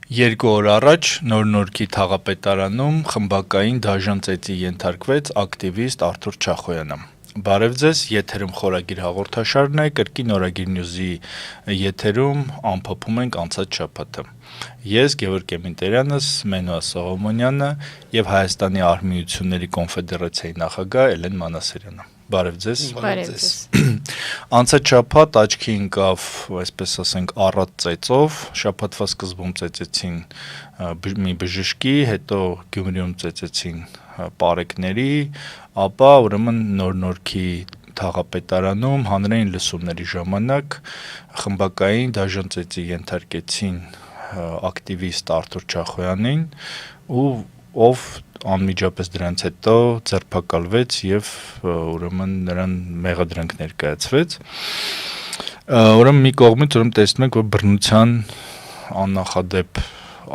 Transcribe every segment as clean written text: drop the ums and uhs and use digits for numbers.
Երկու օր առաջ Նոր-Նորքի թաղապետարանում խմբակային դաժան ծեծի ենթարկվեց ակտիվիստ Արթուր Չախոյանը։ Բարև ձեզ, եթերում խորագիր հաղորդաշարն է, կրկին Օրագիր Նյուզի եթերում ամփոփում ենք անցած շաբաթը։ Ես Գևորգ Էմինտերյանս, Մենուա Սողոմոնյանը եւ Հայաստանի Արհմիությունների կոնֆեդերացիայի նախագահ Էլեն Մանասարյանը։ Բարև ձեզ։ Բարև ձեզ։ Անցած շաբաթ աչքի ընկավ, այսպես ասենք, առատ ծեծով, շաբաթվա սկզբում ծեծեցին մի բժշկի, հետո Գյումրիում ծեծեցին պարեկների, ապա ուրեմն Նոր-Նորքի թաղապետարանում հանրային լսումների ժամանակ խմբակային դաժան ծեծի ենթարկեցին ակտիվիստ Արթուր Չախոյանին, ով անմիջապես դրանից հետո ձերբակալվեց եւ ուրեմն նրան մեղադրանք ներկայացվեց։ Ուրեմն մի կողմից տեսնում ենք, որ բռնության աննախադեպ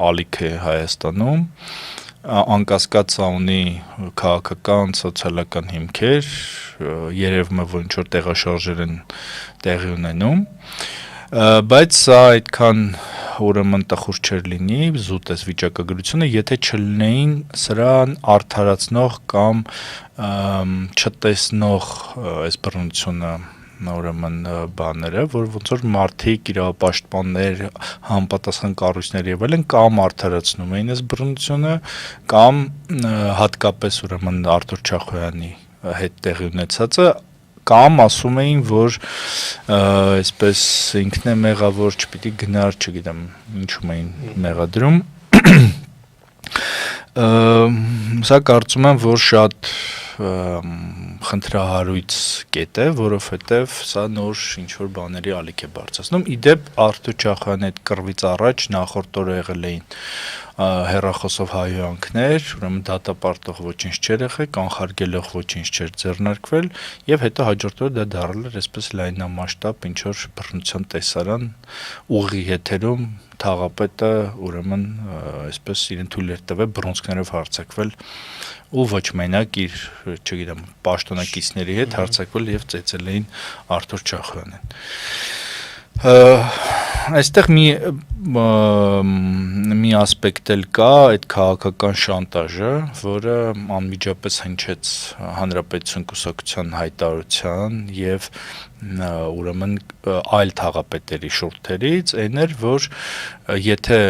ալիք է Հայաստանում, անկասկած սա ունի քաղաքական, սոցիալական հիմքեր, երևում է, որ ինչ-որ տեղաշարժեր են տեղի ունենում, բայց սա այդքան ուրեմն տխուր չէր լինի, զուտ է վիճակագրությունը, եթե չլինեին սրան արդարացնող կամ չտեսնող այս բռնությունը ուրեմն բաները, որ ոնց որ մարդիկ, իրավապաշտպաններ, համապատասխան կառույցներ եւ այլն կամ արդարացնում էին այս բռնությունը, կամ հատկապես ուրեմն Արթուր Չախոյանի հետ տեղի ունեցածը, կամ ասում էին, որ այսպես ինքն է մեղավոր, չպիտի գնար, չգիտեմ, ինչու էին մեղադրում։ Սա կարծում եմ, որ շատ խնդրահարույց կետ է, որովհետև սա նոր ինչ-որ բաների ալիք է բարձրացնում։ Իդեպ Արթուր Չախոյանի հետ կռվից առաջ նախորդ օրը եղել էին հեռախոսով հայհոյանքներ, ուրեմն դատապարտող ոչինչ չէր եղել, կանխարգելող ոչինչ չէր ձեռնարկվել, եւ հետո հաջորդ օրը դա դառել էր այսպես լայնամասշտաբ ինչ-որ բռնության տեսարան, ուղի եթերում թաղապետը ուրեմն այսպես իրեն թույլ էր տվել բռունցքներով հարձակվել ու ոչ մենակ իր, չգիտեմ, պաշտոնակիցների հետ հարձակվել եւ ծեծել էին Արթուր Չախոյանին։ Այստեղ մի ասպեկտ էլ կա, այդ քաղաքական շանտաժը, որը անմիջապես հնչեց Հանրապետություն կուսակցության հայտարարության եւ ուրեմն այլ թաղապետերի շուրթերից, այն էր, որ եթե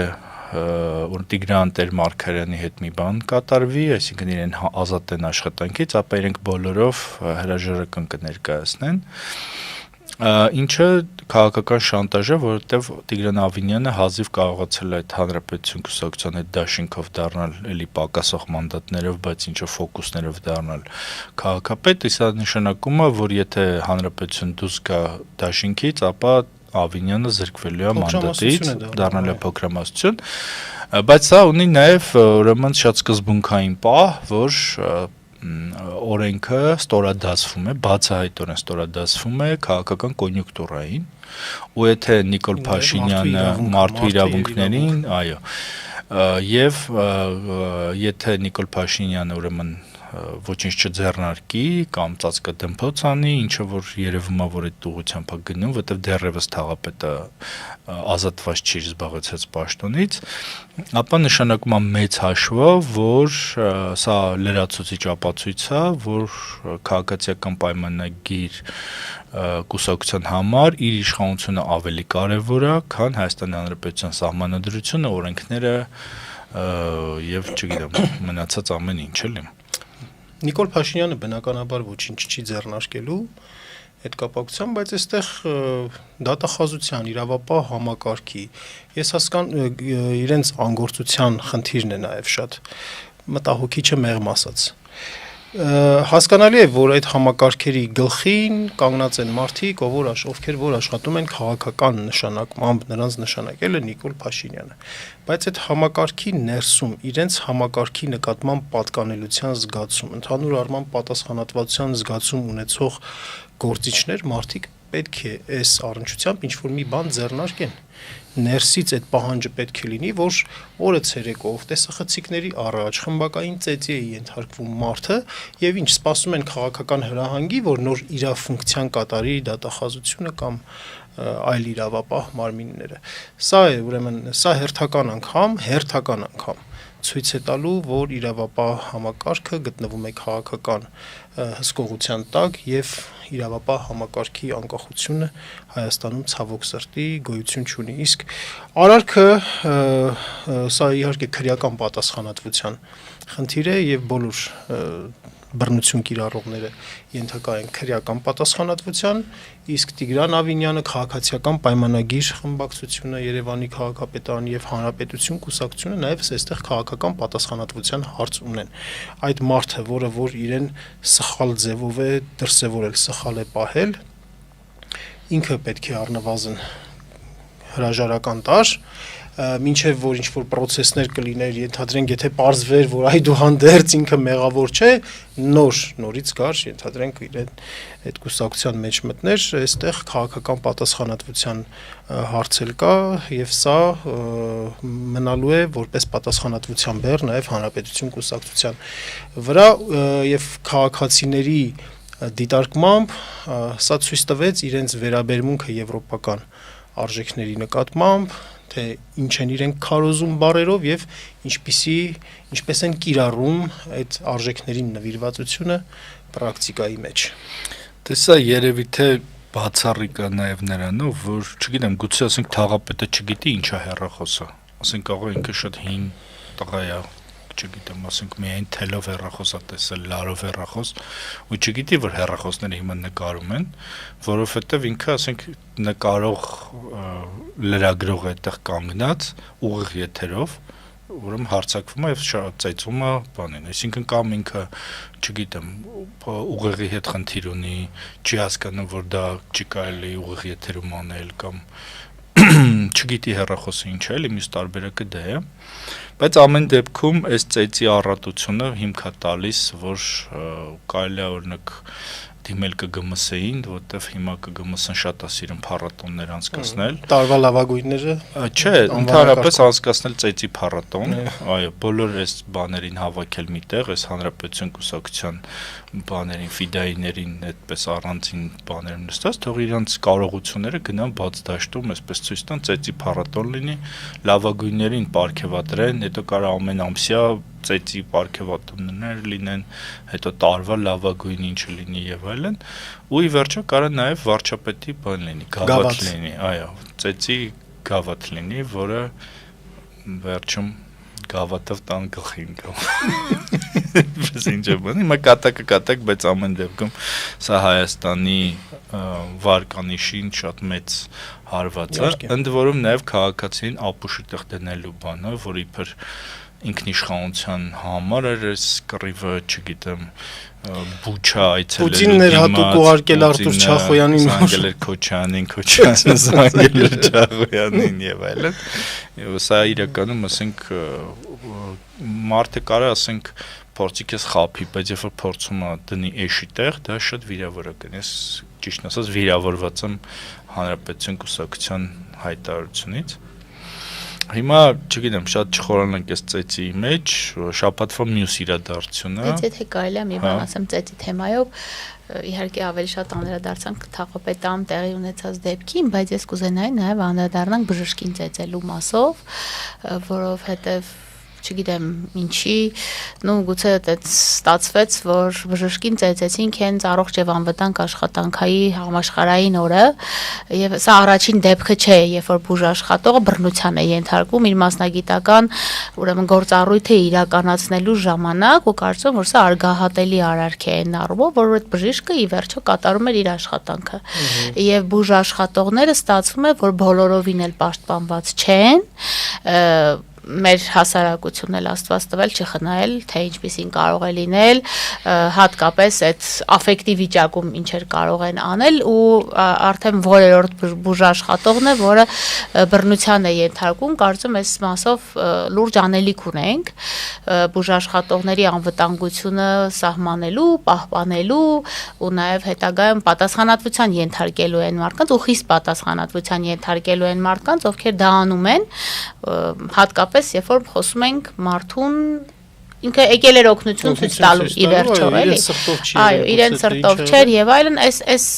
Տիգրան Տեր-Մարգարյանի հետ մի բան կատարվի, այսինքն իրեն ազատեն աշխատանքից, ապա իրենք բոլորով հրաժարական կներկայացնեն, ինչը քաղաքական շանտաժ է, որովհետև Տիգրան Ավինյանը հազիվ կարողացել է այդ Հանրապետություն կուսակցության հետ դաշինքով դառնալ, էլի պակասող մանդատներով, բայց ինչ-որ ֆոկուսներով դառնալ քաղաքապետ, սա նշանակում է, որ եթե Հանրապետություն դուրս գա դաշինքից, ապա Ավինյանը զրկվելու է մանդատից, դառնալ է փոքրամասնություն, բայց սա ունի նաև ուրեմն շատ սկզբունքային պահ, որ օրենքը ստորադասվում է, բացահայտորեն ստորադասվում է քաղաքական կոնյունկտուրային, ու եթե Նիկոլ Փաշինյանը մարդու իրավունքներին, այո, եւ եթե Նիկոլ Փաշինյանը ուրեմն ոչինչ չձեռնարկի կամ ծածկադմփոց անի, ինչը որ երևում է, որ այդ ուղղությամբ է գնում, որտեղ դեռևս թաղապետը ազատված չի զբաղեցած պաշտոնից, ապա նշանակում է մեծ հաշվով, որ սա լրացուցիչ ապացույց է, որ քաղաքացիական պայմանագիր կուսակցության համար իր իշխանությունը ավելի կարևոր է, քան Հայաստանի Հանրապետության սահմանադրությունը, օրենքները եւ չգիտեմ, մնացած ամեն ինչ էլի։ Նիկոլ Փաշինյանը բնականաբար ոչինչ չի ձեռնարկելու այդ կապակցությամբ, բայց այստեղ դատախազության, իրավապահ համակարգի, ես հասկանում իրենց անգործության խնդիրն է նաև շատ մտահոգիչը մեղմ ասած։ Հասկանալի է, որ այդ համակարգերի գլխին կանգնած են մարդիկ, ովքեր որ աշխատում են քաղաքական նշանակմամբ, նրանց նշանակել է Նիկոլ Փաշինյանը, բայց այդ համակարգի ներսում իրենց համակարգի նկատմամբ պատկանելության զգացում, ընդհանուր առմամբ պատասխանատվության զգացում ունեցող գործիչներ, մարդիկ պետք է այս առնչությամբ ինչ-որ մի բան ձեռնարկեն։ Ներսից այդ պահանջը պետք է լինի, որ օրը ցերեկով տեսախցիկների առաջ խմբակային ծեծի է ենթարկվում մարդը եւ ինչ սպասում են քաղաքական հրահանգի, որ նոր իր ֆունկցիան կատարի դատախազությունը կամ այլ իրավապահ մարմինները։ Սա է ուրեմն սա հերթական անգամ ցույց է տալու, որ իրավապահ համակարգը գտնվում է քաղաքական հսկողության տակ եւ իրավապահ համակարգի անկախությունը Հայաստանում ցավոք սրտի գոյություն չունի։ Իսկ արարքը սա իհարկե քրեական պատասխանատվության խնդիր է եւ բոլոր բռնություն կիրառողները ենթակա են քրեական պատասխանատվության, իսկ Տիգրան Ավինյանը քաղաքացիական պայմանագիր խմբակցությունը Երևանի քաղաքապետարանի եւ Հանրապետություն կուսակցությունը նաեւ այստեղ քաղաքական պատասխանատվության հարց ունեն։ Այդ մարդը, որ իրեն սխալ ձևով է դրսևորել, սխալ է պահել, ինքը պետք է առնվազն հրաժարական տար, մինչև որ ինչ-որ պրոցեսներ կլիներ, ենթադրենք, եթե պարզվեր, որ այդուհանդերձ ինքը մեղավոր չէ, նորից գար, ենթադրենք, իրեն այդ կուսակցության մեջ մտներ, այստեղ քաղաքական պատասխանատվության հարց էլ կա, եւ սա մնալու է որպես պատասխանատվության բեռ նաեւ Հանրապետություն կուսակցության վրա եւ քաղաքացիների դիտարկմամբ սա ցույց տվեց իրենց վերաբերմունքը եվրոպական արժեքների նկատմամբ, թե ինչ են իրենք քարոզում բառերով եւ ինչպես են կիրառում այդ արժեքներին նվիրվածությունը պրակտիկայի մեջ։ Դե սա երևի թե բացառիկ է նաեւ նրանով, որ չգիտեմ, գուցե ասենք թաղապետը չգիտի ինչ է հեռախոսը, ասենք կարող ինքը շատ հին տղա է, չգիտեմ, ասենք միայն թելով հեռախոսա տեսել, լարով հեռախոս, ու չգիտի, որ հեռախոսները հիմա նկարում են, որովհետև ինքը, ասենք, նկարող լրագրող այդտեղ կանգնած ուղիղ եթերով, ուրեմն հարցակվում է եւ ծեծում է բանին, այսինքն կամ ինքը, չգիտեմ, ուղիղի հետ խնդիր ունի, չի հասկանում, որ դա չի կարելի ուղիղ եթերում անել կամ չգիտի հեռախոսը ինչ է, մյուս տարբերակը դա է, բայց ամեն դեպքում այս ծեծի առատությունը հիմք է տալիս, որ կարելի է օրինակ դիմել ԿԳՄՍ-ին, որտեվ հիմա ԿԳՄՍ-ն շատ է սիրում փառատոններ անցկացնել։ Տարվա լավագույնները։ Չէ, ընդհանրապես անցկացնել ծեծի փառատոն, այո, բոլոր այս բաներին հավաքել միտեղ, այս Հանրապետություն կուսակցության բաներին, ֆիդայիներին, այդպես առանձին բաներում նստած, թող իրանց կարողությունները գնան բաց դաշտում, այսպես ցույց տան, ծեծի փառատոն լինի, լավագույններին պարգևատրեն, հետո կարող ամեն ամսյա ծեծի պարգևատրումներ լինեն, հետո տարվա լավագույն ինչը լինի եւ այլն, ու ի վերջո կարող նաեւ վարչապետի բան լինի, գավաթ լինի, այո, ծեծի գավաթ լինի, որը վերջում գավաթով տան գլխին գա։ Պես ինչ է բան, հիմա կատակ, բայց ամեն դեպքում սա Հայաստանի վարկանիշին շատ մեծ հարված է, ընդ որում նաեւ քաղաքացին ապուշի տեղ դնելու բանը, որ իբր ինքնիշխանության համար էր այս կռիվը, չգիտեմ, Բուչա այցելելու Պուտինն էր հատուկ ուղարկել Արտուր Չախոյանին, զանգել էր Քոչանին զանգել էր Չախոյանին եւ այլն։ Եվ սա իրականում, ասենք, մարդը կարող ասենք փորձի քեզ խափի, բայց երբ որ փորձում է դնի էշի տեղ, դա շատ վիրավորակ է։ Ես ճիշտ ասած վիրավորված եմ Հանրապետություն կուսակցության հայտարարությունից։ Հիմա, չգիտեմ, շատ չխորանանք այս ծեծի մեջ, շաբաթվա մյուս իրադարձությունը։ Բայց եթե կարելի է մի բան ասեմ ծեծի թեմայով, իհարկե ավելի շատ անդրադարձանք Թաղապետարանում տեղի ունեցած դեպքին, բայց ես կուզենայի նաև անդրադառնանք բժշկին ծեծելու մասով, որովհետև չգիտեմ ինչի, գուցե այդպես ստացվեց, որ բժշկին ծեծեցինք հենց առողջ եւ անվտանգ աշխատանքայի համաշխարհային օրը, եւ սա առաջին դեպքը չէ, երբ որ բուժաշխատողը բռնության է ենթարկվում իր մասնագիտական, ուրեմն գործառույթը իրականացնելու ժամանակ, ու կարծում եմ, որ սա արգահատելի արարք է այն առումով, որ այդ բժիշկը ի վերջո կատարում էր իր աշխատանքը։ Եվ բուժաշխատողները ստացվում է, որ բոլորովին էլ պաշտպանված չեն, մեր հասարակությունն էլ Աստված տվել չխնայել, թե ինչպեսին կարող է լինել, հատկապես այդ աֆեկտիվ վիճակում ինչեր կարող են անել, ու արդեն որերորդ բուժաշխատողն է, որը բռնության է ենթարկում, կարծում ես մասով լուրջ անելիք ունենք բուժաշխատողների անվտանգությունը սահմանելու, պահպանելու ու նաև հետագայում պատասխանատվության ենթարկելու են մարդկանց, ու խիստ պատասխանատվության ենթարկելու են մարդկանց, ովքեր դա անում են, հատկապես երբ որ խոսում ենք մարդուն ինքը եկել էր օգնություն ցույց տալու ի վերջո, էլի։ Այո, իրեն սրտով չէր եւ այլն, այս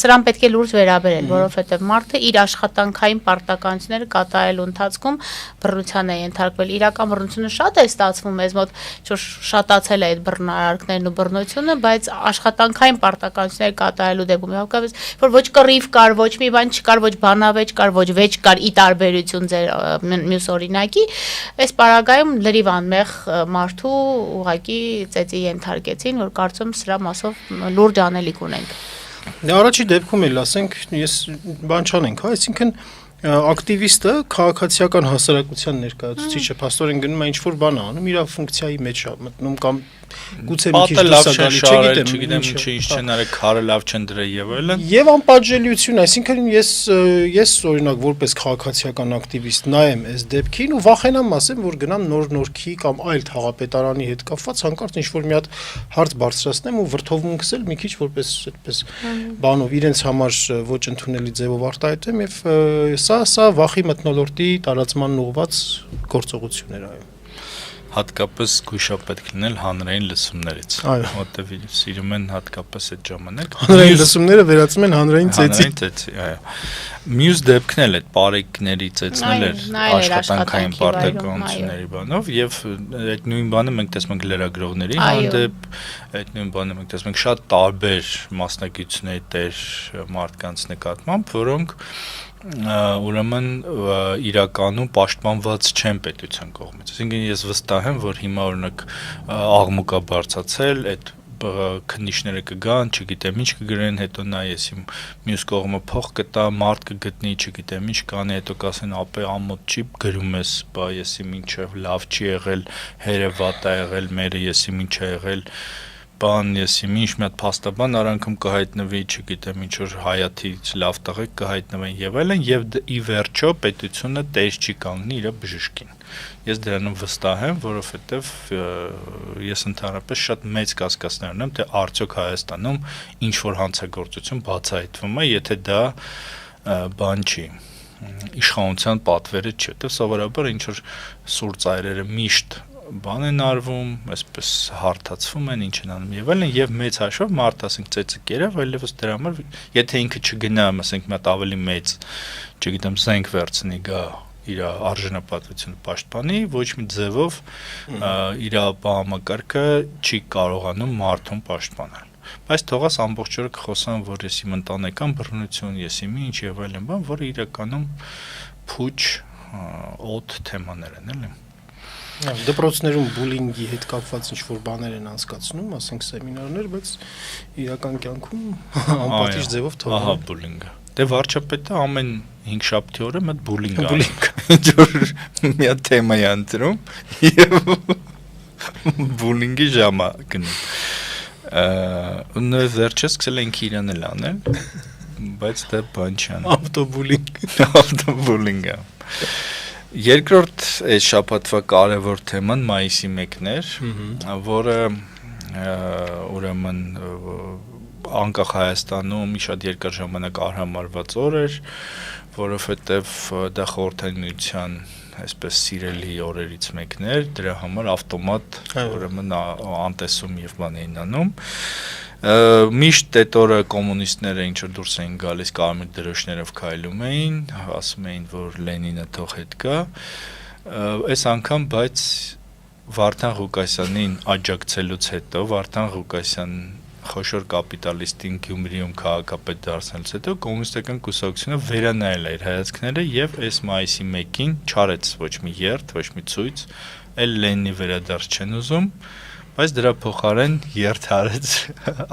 սրան պետք է լուրջ վերաբերել, որովհետեւ մարդը իր աշխատանքային պարտականությունները կատարելու ընթացքում բռնության է ենթարկվել։ Իրական բռնությունը շատ է ստացվում, մեզ մոտ շատացել է այդ բռնարարքներն ու բռնությունը, բայց աշխատանքային պարտականությունները կատարելու դեպքում հակավից, որ ոչ կռիվ կար, ոչ մի բան չկար, ոչ բանավեճ կար, ոչ վեճ կար ի տարբերություն ձեր մյուս օրինակի, այս պարագայում լրիվ անմեղ մարդու ուղղակի ծեծի ենթարկեցին, որ կարծում սրա մասով լուրջ անելիք ունենք։ Առաջի դեպքում էլ ասենք, ես բան չանենք, այսինքն ակտիվիստը քաղաքացիական հասարակության ներկայացուցիչը փաստորեն գնում է ինչ-որ բան անում, իր ֆունկցիայի մեջ է մտնում կամ գուցե մի քիչ դասադալի, չգիտեմ ինչ չեն արել, քարը լավ չեն դրել եւ այլն։ Եվ անպատժելիություն, այսինքն ես օրինակ որպես քաղաքացիական ակտիվիստ նայեմ այս դեպքին ու վախենամ ասեմ, որ գնամ նոր-նորքի կամ այլ թաղապետարանի հետ կապված հանկարծ ինչ-որ մի հատ հարց բարձրացնեմ ու վրթովմունքս էլ մի քիչ որպես այդպես բանով իրենց համար ոչ ընդունելի ձևով արտահայտեմ եւ սա վախի մթնոլորտի տարածման ուղղված գործողություն էր, այո։ Հատկապես գույշա պետք լինել հանրային լսումներից, որտեղ սիրում են հատկապես այդ ժամանակ։ Հանրային լսումները վերածում են հանրային ծեծի, այո։ Մյուս դեպքն էլ այդ բարեկների ծեծնել էր աշխատանքային պարտականությունների բանով եւ այդ նույն բանը մենք տեսնում ենք լրագրողների հանդեպ, այդ նույն բանը մենք տեսնում ենք շատ տարբեր մասնագիտությունների տեր մարդկանց նկատմամբ, որոնք ուրեմն իրականում պաշտպանված չեն պետության կողմից։ Այսինքն ես վստահ եմ, որ հիմա օրինակ աղմուկա բարձացել, այդ քննիչները կգան, չգիտեմ ինչ կգրեն, հետո նա ես իմ մյուս կողմը փող կտա, մարդ կգտնի, չգիտեմ ինչ կանի, հետո կասեն ապե ամոթ չի գրում ես, բա ես իմ ինչը լավ չի եղել, հերը վատ է եղել, մերը ես իմ ինչ է եղել, բան ես իմ ինչ մի հատ փաստաբան արանքում կհայտնվի, չգիտեմ ինչ որ հայաթից լավ տղեկ կհայտնվեն եւ այլն եւ ի վերջո պետությունը տեր չի կանգնի իր բժշկին։ Ես դրանում վստահ եմ, որովհետեւ ես ընդհանրապես շատ մեծ կասկածներ ունեմ, թե արդյոք Հայաստանում ինչ որ հանցագործություն բացահայտվում է, եթե դա բան չի իշխանության պատվերը չի, որտեղ սովորաբար ինչ որ սուր ծայրերը միշտ բան են արվում, այսպես հարթացվում են, ինչ են անում եւ այլն եւ մեծ հաշվով մարդ ասենք ծեծը կերավ, այլևս դրա համար եթե ինքը չգնա, ասենք մի հատ ավելի մեծ, չգիտեմ, զենք վերցնի գա իր արժանապատվությունը պաշտպանի, ոչ մի ձևով իր համակարգը չի կարողանում մարդուն պաշտպանել։ Բայց թողած ամբողջ օրը կխոսան, որ ես իմ ընտանեկան բռնություն, ես իմ ինչ եւ այլն բան, որը իրականում փուչ օդ թեմաներ են, էլի։ Դպրոցներում բուլինգի հետ կապված ինչ-որ բաներ են անցկացնում, ասենք սեմինարներ, բայց իրական կյանքում անպատիժ ձևով թողնում։ Ահա բուլինգը։ Դե վարչապետը ամեն 5 շաբթի օրը մտ բուլինգ անում։ Ինչ-որ մի հատ թեմա է ընտրում եւ բուլինգի ժամը գնում։ Ու նույն վերջը սկսել ենք իրան էլ անել, բայց դա բան չի անում։ Ավտոբուլինգը։ Երկրորդ այս շաբաթվա կարևոր թեման մայիսի 1-ն էր, որը ուրեմն անկախ Հայաստանում շատ երկար ժամանակ արհամարհված օր էր, որովհետև դա խորհրդային միության այսպես սիրելի օրերից մեկն էր, դրա համար ավտոմատ ուրեմն անտեսում եւ բան էին անում։ Միշտ այդ օրը կոմունիստները ինչ որ դուրս էին գալիս կարմիր դրոշներով քայլում էին, ասում էին, որ Լենինը թող հետ գա, այս անգամ բայց Վարդան Ղուկասյանին աջակցելուց հետո Վարդան Ղուկասյան խոշոր կապիտալիստին Գյումրիում քաղաքապետ դարձնելուց հետո կոմունիստական կուսակցությունը վերանայել է իր հայացքները եւ այս մայիսի 1-ին չարեց ոչ մի երթ, ոչ մի ցույց, այլ Լենինի վերադարձ չեն ուզում, բայց դրա փոխարեն երթ արեց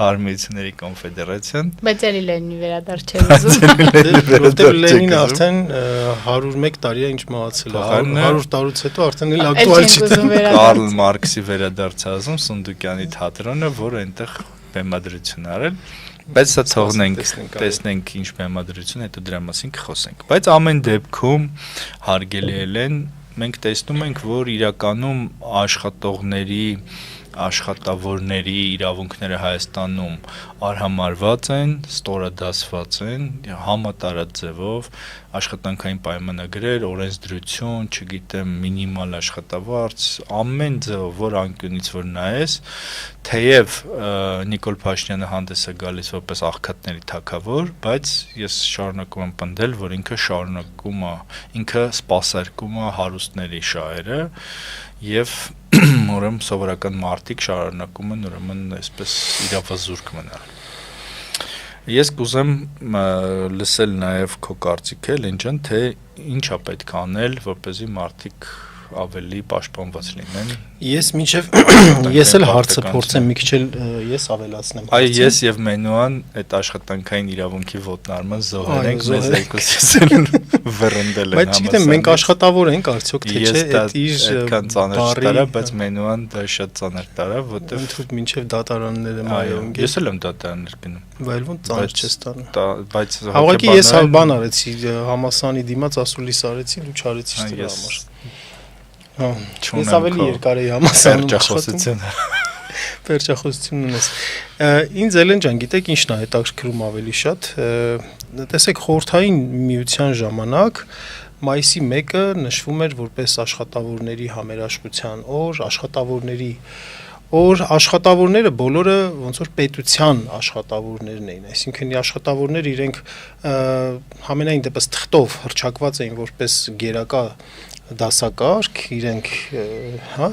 Արմեիությունների կոնֆեդերացիան։ Բայց էլի Լենինի վերադարձ չեն ուզում։ Որտեղ Լենինը արդեն 101 տարի է ինչ մահացել է, 100 տարուց հետո արդեն էլ ակտուալ չի։ Կարլ Մարքսի վերադարձ ասում Սունդուկյանի թատրոնը, որը այնտեղ բեմադրություն արել, բայց սա թողնենք, տեսնենք ինչ բեմադրություն, հետո դրա մասին կխոսենք։ Բայց ամեն դեպքում հարգելի են, մենք տեսնում ենք, որ իրականում աշխատողների աշխատավորների իրավունքները Հայաստանում արհամարված են, ստորադասված են, համատարած ձևով, աշխատանքային պայմանագրեր, օրենսդրություն, չգիտեմ, մինիմալ աշխատավարձ, ամեն ձևով, որ անկյունից որ նայես, թեև Նիկոլ Փաշինյանը հանդես է գալիս որպես աղքատների թագավոր, բայց ես շարունակում եմ պնդել, որ ինքը սպասարկում է հարուստների շահերը եւ ուրեմն սովորական մարդիկ շարունակում են ուրեմն այսպես իրավազուրկ մնալ։ Ես կուզեմ լսել նաեւ քո կարծիքը, Լենջան, թե ինչա պետք անել, որպեսզի մարդիկ ավելի պաշտպանված լինեն։ Ես էլ հարցը փորձեմ մի քիչ ես ավելացնեմ։ Այ ես եւ Մենուան այդ աշխատանքային իրավունքի ոտնարման զոհեր ենք, մեզ երկուսս են վռնդել են։ Բայց չգիտեմ, մենք աշխատավոր ենք, արդյոք թե չէ, այդ իր այդքան ծանր տարա, բայց Մենուան դա շատ ծանր տարա, որտեղ ընդհանուր մինչեւ դատարանները մայում։ Ես էլ եմ դատարաններ գնում։ Բայց ոնց ծանր չես տանում։ Բայց հավաքի ես բան արեցի, համասանի դիմաց ասուլիս արեցի, դու չարեցիր դրա համար։ Ես ավելի երկար էի համասանում Պերճախոսություն ունես։ Ինձ Էլեն ջան, գիտեք ինչն է հետաքրքրում ավելի շատ, տեսեք խորհրդային միության ժամանակ մայիսի 1-ը նշվում էր որպես աշխատավորների համերաշխության օր, աշխատավորները բոլորը ոնց որ պետության աշխատավորներն էին, այսինքն աշխատավորները իրենք համենայն դեպս թղթով հռչակված էին որպես գերակա դասակարգ իրենք, հա,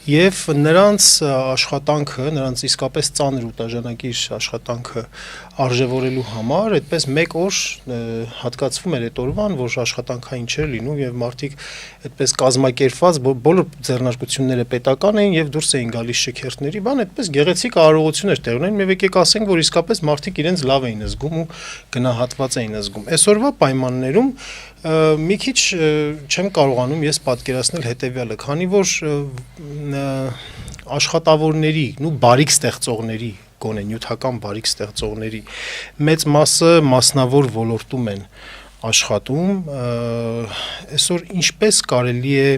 եւ նրանց աշխատանքը, նրանց իսկապես ծանր ու տաժանակիր աշխատանքը արժևորելու համար այդպես մեկ օր հատկացվում էր այդ օրվան, որ աշխատանքային չէր լինում եւ մարդիկ այդպես կազմակերպված բոլոր ձեռնարկությունները պետական էին եւ դուրս էին գալիս շքերթների, բան այդպես գեղեցիկ արարողություններ տեղ ունեն, մի եկեք ասենք, որ իսկապես մարդիկ իրենց լավ էին զգում ու գնահատված էին զգում։ Այսօրվա պայմաններում մի քիչ չեմ կարողանում ես պատկերացնել հետեւյալը, քանի որ աշխատավորների, բարիք ստեղծողների, գոնե նյութական բարիք ստեղծողների մեծ մասը մասնավոր ոլորտում են աշխատում, այսօր ինչպես կարելի է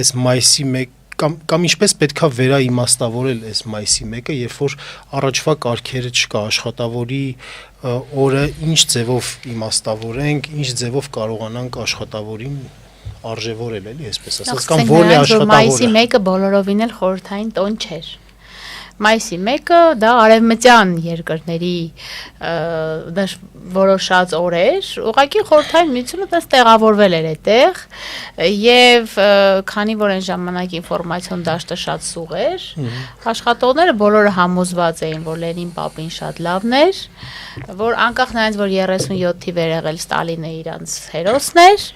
այս մայիսի 1 կամ ինչպես պետքա վերաիմաստավորել այս մայիսի 1-ը, երբ որ առաջվա կարգերը չկա, աշխատավորի օրը ինչ ձևով իմաստավորենք, ինչ ձևով կարողանանք աշխատավորին արժևորել, էլի, այսպես ասած, կամ որն է աշխատավորը։ Մայիսի 1-ը բոլորովին էլ խորհրդային տոն չէր։ Մայիսի 1-ը դա արևմտյան երկրների որոշած օր էր, ուղղակի խորհրդային միությունը դες տեղավորվել էր այդտեղ եւ քանի որ այն ժամանակ ինֆորմացիոն դաշտը շատ սուղ էր, աշխատողները բոլորը համոզված էին, որ Լենին Պապին շատ լավն էր, որ անկախ նրանից որ 37-ի վերեղել Ստալինը իրանց հերոսն էր,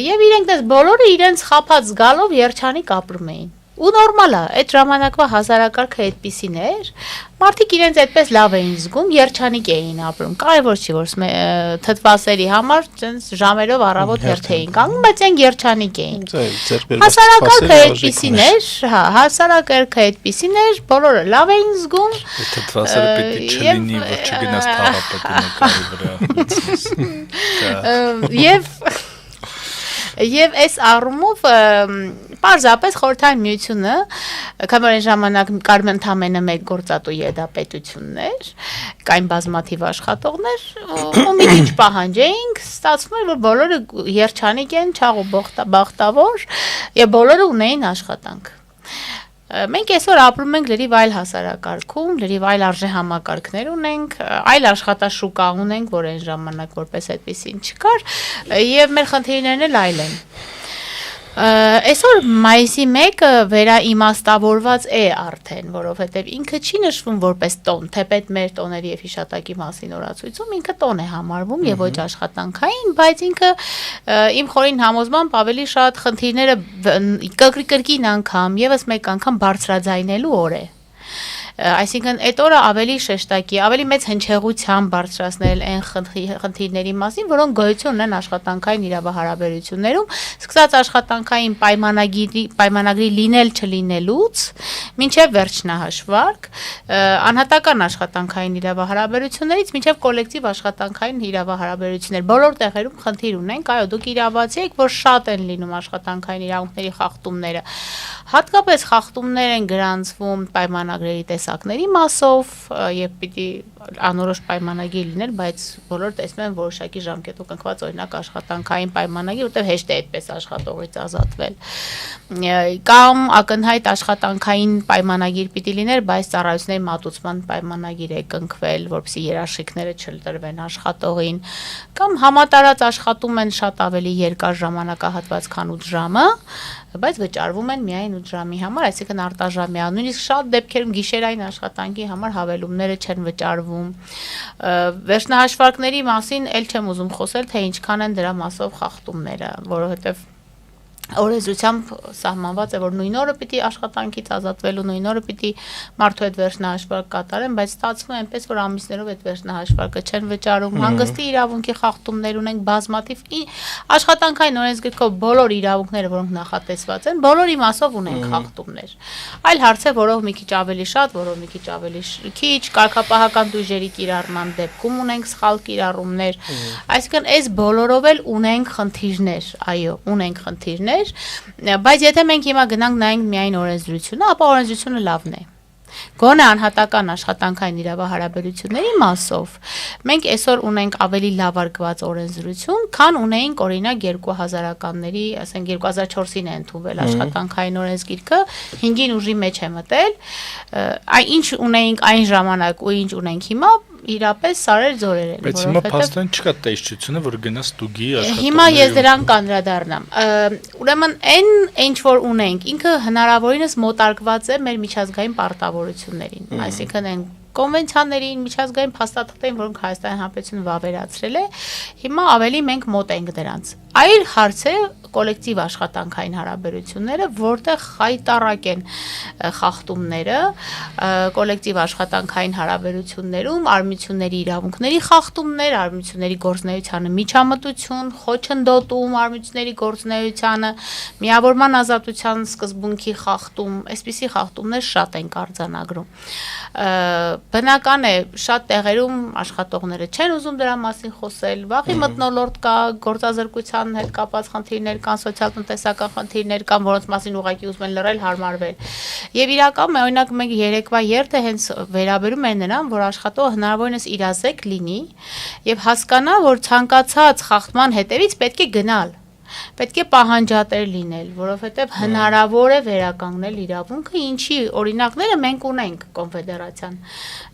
եւ իրենք դες բոլորը իրենց խափած զգալով երջանիկ ապրում էին։ Ու նորմալ է, այդ ժամանակվա հասարակարգը այդպիսին էր, մարդիկ իրենց այդպես լավ էին զգում, երջանիկ էին ապրում, կարևոր չի, որ թթվասերի համար ժամերով առավոտ հերթ էին կանգնում, բայց այն երջանիկ էին։ Հասարակարգը այդպիսին էր, հասարակարգը այդպիսին էր, բոլորը լավ էին զգում։ Թթվասերը պետք է չլինի, որ չգնաս թաղապետի նկարի վրա։ Եվ այս առումով պարզապես խորհրդային միությունը, քանի որ այն ժամանակ կար ընդամենը մեկ գործատու պետությունն էր, կային բազմաթիվ աշխատողներ, ու մի քիչ պահանջեինք, ստացվում էր, որ բոլորը երջանիկ են, չաղ ու բախտավոր, եւ բոլորը ունեին աշխատանք։ Մենք այսօր ապրում ենք լրիվ այլ հասարակարգում, լրիվ այլ արժեհամակարգներ ունենք, այլ աշխատաշուկա ունենք, որ այն ժամանակ որպես այդպեսին չկար, եւ մեր խնդիրներն էլ այլ են։ Այսօր մայիսի 1-ը վերաիմաստավորված է արդեն, որովհետև ինքը չի նշվում որպես տոն, թեպետ մեր տոների եւ հիշատակի մասին օրացույցում ինքը տոն է համարվում եւ ոչ աշխատանքային, բայց ինքը իմ խորին համոզմամբ ավելի շատ խնդիրները կրկին անգամ եւս մեկ անգամ բարձրաձայնելու օր է։ Այսինքն այդ օրը ավելի շեշտակի, ավելի մեծ հնչեղությամբ բարձրացնել այն խնդիրների մասին, որոնք գոյություն ունեն աշխատանքային իրավահարաբերություններում, սկսած աշխատանքային պայմանագրի լինել չլինելուց, մինչև վերջնահաշվարկ, անհատական աշխատանքային իրավահարաբերություններից մինչև կոլեկտիվ աշխատանքային իրավահարաբերություններ։ Բոլոր տեղերում խնդիր ունենք, այո, դուք իրավացի եք, որ շատ են լինում աշխատանքային իրավունքների խախտումները։ Հատկապես խախտումներ են գրանցվում պայմանագրերի տեսակների մասով եւ պիտի անորոշ պայմանագիր լինել, բայց բոլոր տեսնում են որոշակի ժամկետով կնքված օրինակ աշխատանքային պայմանագիր, որտեղ հեշտ է այդպես աշխատողից ազատվել։ Կամ ակնհայտ աշխատանքային պայմանագիր պիտի լիներ, բայց ծառայությունների մատուցման պայմանագիր է կնքվել, որպեսզի երաշխիքները չլտրվեն աշխատողին, կամ համատարած աշխատում են շատ ավելի երկար ժամանակահատված, քան 8 ժամը, բայց վճարվում են միայն 8 ժամի համար, այսինքն արտաժամյա, նույնիսկ շատ դեպքերում գիշերային աշխատանքի համար հավելումները չեն վճարվում։ Վերջնահաշվարկների մասին էլ չեմ ուզում խոսել, թե ինչքան են դրա մասով խախտումները, որովհետև օրենսդրությամբ սահմանված է, որ նույն օրը պիտի աշխատանքից ազատվելու, նույն օրը պիտի մարդու հետ վերջնահաշվարկ կատարեն, բայց ստացվում է այնպես, որ ամիսներով այդ վերջնահաշվարկը չեն վճարում, հանգստի իրավունքի խախտումներ ունենք բազմաթիվ, աշխատանքային օրենսգրքով բոլոր իրավունքները, որոնք նախատեսված են, բոլորի մասով ունենք խախտումներ։ Այլ հարց է, որով մի քիչ ավելի շատ, որով մի քիչ ավելի քիչ, կարգապահական դույժերի կիրառման դեպքում ունենք սխալ կիրառումներ, այսինքն այս բոլորով էլ ունենք խնդիրներ, այո, ունենք խնդիրներ, բայց եթե մենք հիմա գնանք նայենք միայն օրենսդրությունը, ապա օրենսդրությունը լավն է։ Գոնե անհատական աշխատանքային իրավահարաբերությունների մասով մենք այսօր ունենք ավելի լավարկված օրենսդրություն, քան ունեինք օրինակ 2000-ականների, ասենք 2004-ին է ընդունվել աշխատանքային օրենսգիրքը, 5-ին ուժի մեջ է մտել, ինչ ունեինք այն ժամանակ ու ինչ ունենք հիմա իրապես սարեր ձորեր են, բայց հիմա փաստորեն չկա տեսչությունը, որ գնա ստուգի աշխատողների։ Հիմա ես դրան կանդրադառնամ։ Ուրեմն այն ինչ որ ունենք, ինքը հնարավորինս մոտարկված է մեր միջազգային պարտավորություններին, այսինքն այն կոնվենցիաներին, միջազգային փաստաթղթերին, որոնք Հայաստանի Հանրապետությունը վավերացրել է, հիմա ավելի մենք մոտ ենք դրանց։ Այլ հարց է կոլեկտիվ աշխատանքային հարաբերությունները, որտեղ խայտառակ են խախտումները, կոլեկտիվ աշխատանքային հարաբերություններում արմությունների իրավունքների խախտումներ, արմությունների գործունեությանը միջամտություն, խոչընդոտում արմությունների գործունեությանը, միավորման ազատության սկզբունքի խախտում, այսպիսի խախտումներ շատ են արձանագրում։ Բնական է, շատ տեղերում աշխատողները չեն ուզում դրա մասին խոսել, վաղի մթնոլորտ կա, գործազրկության հետ կապված խնդիրներ կան, սոցիալ-տնտեսական խնդիրներ կան, որոնց մասին ուղղակի ուզում են լռել, հարմարվել։ Եվ իրականում օրինակ մենք երեկվա երթը հենց վերաբերում է նրան, որ աշխատողը հնարավորինս իրազեկ լինի եւ հասկանա, որ ցանկացած խախտման հետևից պետք է գնալ, պետք է պահանջատեր լինել, որովհետև հնարավոր է վերականգնել իրավունքը, ինչի օրինակները մենք ունենք կոնֆեդերացիան։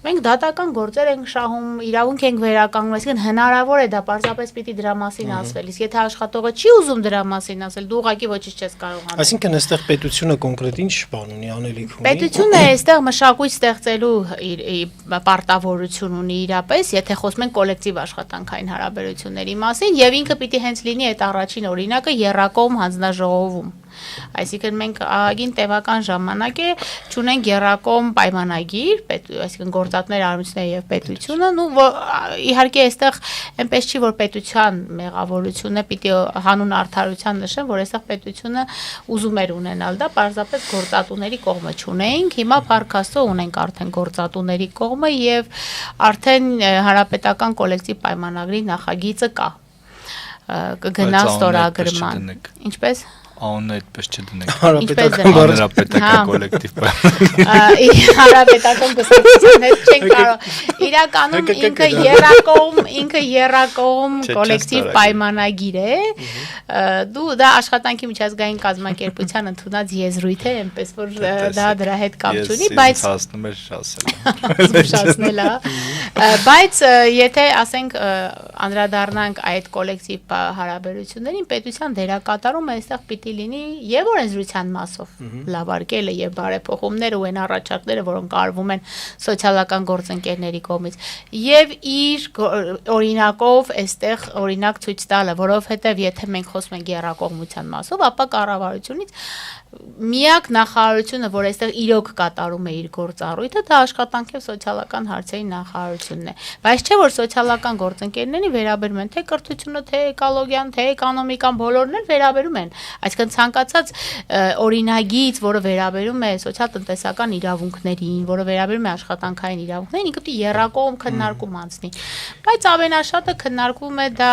Մենք դատական գործեր ենք շահում, իրավունք ենք վերականգնում, այսինքն հնարավոր է դա պարզապես պիտի դրա մասին ասվել։ Իսկ եթե աշխատողը չի ուզում դրա մասին ասել, դու ուղղակի ոչինչ չես կարող անել։ Այսինքն այստեղ պետությունը կոնկրետ ինչ բան ունի, անելիք ունի։ Պետությունը այստեղ մշակույթ ստեղծելու պարտավորություն ունի իրապես, եթե խոսում ենք կոլեկտիվ աշխատանքային հարաբերությունների մասին, եւ ինքը պիտի հենց լինի այդ առաջին օրինակը եռակողմ հանձնաժողովում։ Այսինքն մենք ահագին տևական ժամանակ է չունենք եռակողմ պայմանագիր, այսինքն գործատներ, արմությունները եւ պետությունը, իհարկե այստեղ այնպես չի, որ պետության մեղավորությունը պիտի հանուն արդարության նշեմ, որ այստեղ պետությունը ուզում էր ունենալ դա, պարզապես գործատուների կողմը չունեինք, հիմա փառք Աստծո ունենք արդեն գործատուների կողմը եւ արդեն հանրապետական կոլեկտիվ պայմանագրի նախագիծը կա։ Կգնա ստորագրման։ Ինչպես Անունը այդպես չդնենք։ Հանրապետական կոլեկտիվ հանրապետական կուսակցության հետ չեն կարող։ Իրականում ինքը եռակողմ կոլեկտիվ պայմանագիր է։ Դու դա աշխատանքի միջազգային կազմակերպության ընդունած եզրույթ է, այնպես որ դա դրա հետ կապ չունի, բայց հասնում էր ասել։ Բայց եթե ասենք անդրադառնանք այդ կոլեկտիվ հարաբերություններին, պետության դերակատարումը այստեղ պիտի լինի եւ օրենսդրության մասով լավարկելը եւ բարեփոխումները ու այն առաջարկները, որոնք արվում են սոցիալական գործընկերների կողմից եւ իր օրինակով այստեղ օրինակ ցույց տալը, որովհետեւ եթե մենք խոսում ենք եռակողմության մասով, ապա կառավարությունից միակ նախարարությունը, որ այստեղ իրոք կատարում է իր գործառույթը, դա աշխատանքի եւ սոցիալական հարցերի նախարարությունն է։ Բայց չէ որ սոցիալական գործընկերներին վերաբերում են թե կրթությունը, թե էկոլոգիան, թե էկոնոմիկան, բոլորն էլ վերաբերում են։ Այսինքն ցանկացած օրինագիծ, որը վերաբերում է սոցիալ-տնտեսական իրավունքներին, որը վերաբերում է աշխատանքային իրավունքներին, ինքը պիտի եռակողմ քննարկում անցնի։ Բայց ամենաշատը քննարկվում է դա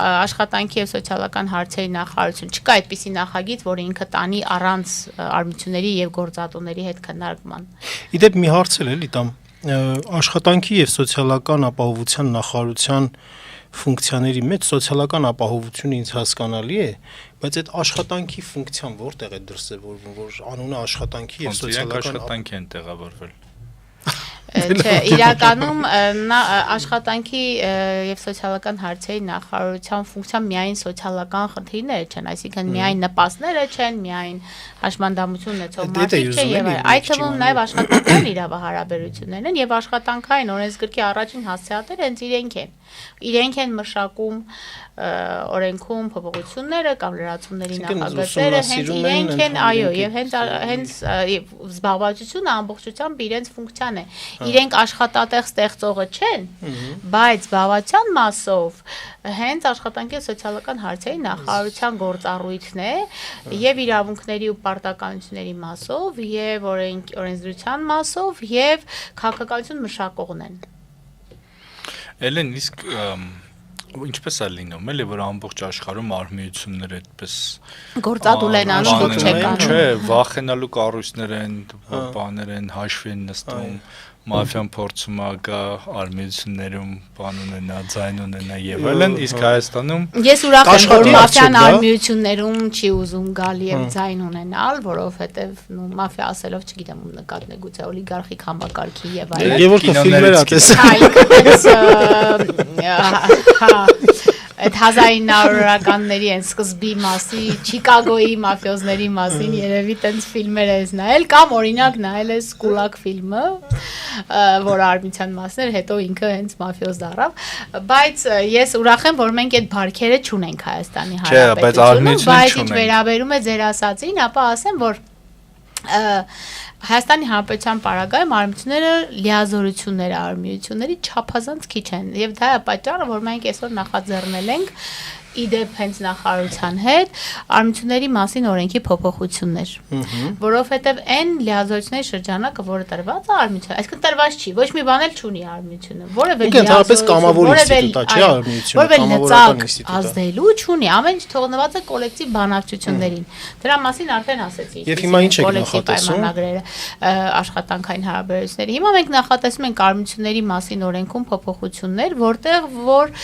աշխատանքի եւ սոցիալական հարցերի նախարարություն։ Չկա այդպիսի նախագիծ, որը ինքը տանի առանց արմությունների եւ գործատուների հետ քննարկման։ Իդեպ մի հարց էլի տամ աշխատանքի եւ սոցիալական ապահովության նախարարության ֆունկցիաների մեջ սոցիալական ապահովությունը ինձ հասկանալի է, բայց այդ աշխատանքի ֆունկցիան որտեղ է դրսևորվում, որ անունը աշխատանքի եւ սոցիալական աշխատանքի են տեղավորվել։ Չէ, իրականում աշխատանքի եւ սոցիալական հարցերի նախարարության ֆունկցիան միայն սոցիալական խնդիրները չեն, այսինքն միայն նպաստները չեն, միայն հաշմանդամություն ունեցող մարդիկ չեն եւ այդ թվում նաեւ աշխատանքային իրավահարաբերություններն են եւ աշխատանքային օրենսգրքի առաջին հասցեատերը հենց իրենք են մշակում օրենքում փոփոխությունները կամ լրացումների նախագծերը, հենց իրենք են, այո, եւ հենց զբաղվածությունը ամբողջությամբ իրենց ֆունկցիան է։ Իրենք աշխատատեղ ստեղծողը չեն, բայց զբաղվածության մասով հենց աշխատանքի եւ սոցիալական հարցերի նախարարության գործառույթն է եւ իրավունքների ու պարտականությունների մասով եւ օրենսդրության մասով եւ քաղաքականություն մշակողն են։ Էլեն իսկ ինչպես է լինում, էլի որ ամբողջ աշխարհում արմիությունները այդպես գործադուլ են անում, դուք չեք անում։ Չէ, վախենալու կառույցներ են, բաներ են, հաշվի են նստում, մաֆիան փորձում է գա արմիություններում բան ունենա, ձայն ունենա եւ այլն, իսկ Հայաստանում Ես ուրախ եմ, որ մաֆիան արմիություններում չի ուզում գալ եւ ձայն ունենալ, որովհետեւ մաֆիա ասելով չգիտեմ ում նկատն է գուցե օլիգարխիկ համակարգի եւ այլն։ Եվ որ ֆիլմերը տեսա։ Այդ 1900-ականների են սկզբի մասի, Չիկագոյի մաֆիոզների մասին երևի տենց ֆիլմեր ես նայել, կամ օրինակ նայել ես Կուլակ ֆիլմը, որ արմիության մասն էր, հետո ինքը հենց մաֆիոզ դառավ, բայց ես ուրախ եմ, որ մենք այդ բարքերը չունենք Հայաստանի Հանրապետությունում, բայց ինչ վերաբերում է ձեր ասածին, ապա ասեմ, որ Հայաստանի Հանրապետության պարագայում արմիությունները լիազորությունները արմիությունների չափազանց քիչ են եւ դա է պատճառը որ մենք այսօր նախաձեռնել ենք իդեպ հենց նախարարության հետ արմիությունների մասին օրենքի փոփոխություններ որովհետեւ այն լիազորությունների շրջանակը որը տրված է արմիություն այսինքն տրված չի ոչ մի բան էլ չունի արմիությունը որևէ ընդհանրապես կամավոր ինստիտուտ է չէ արմիությունը կամավորական ինստիտուտ ազդելու չունի ամեն ինչ թողնված է կոլեկտիվ բանակցություններին դրա մասին արդեն ասեցի եւ հիմա ինչ եք նախատեսում աշխատանքային հարաբերությունների հիմա մենք նախատեսում ենք արմիությունների մասին օրենքում փոփոխություններ որտեղ որ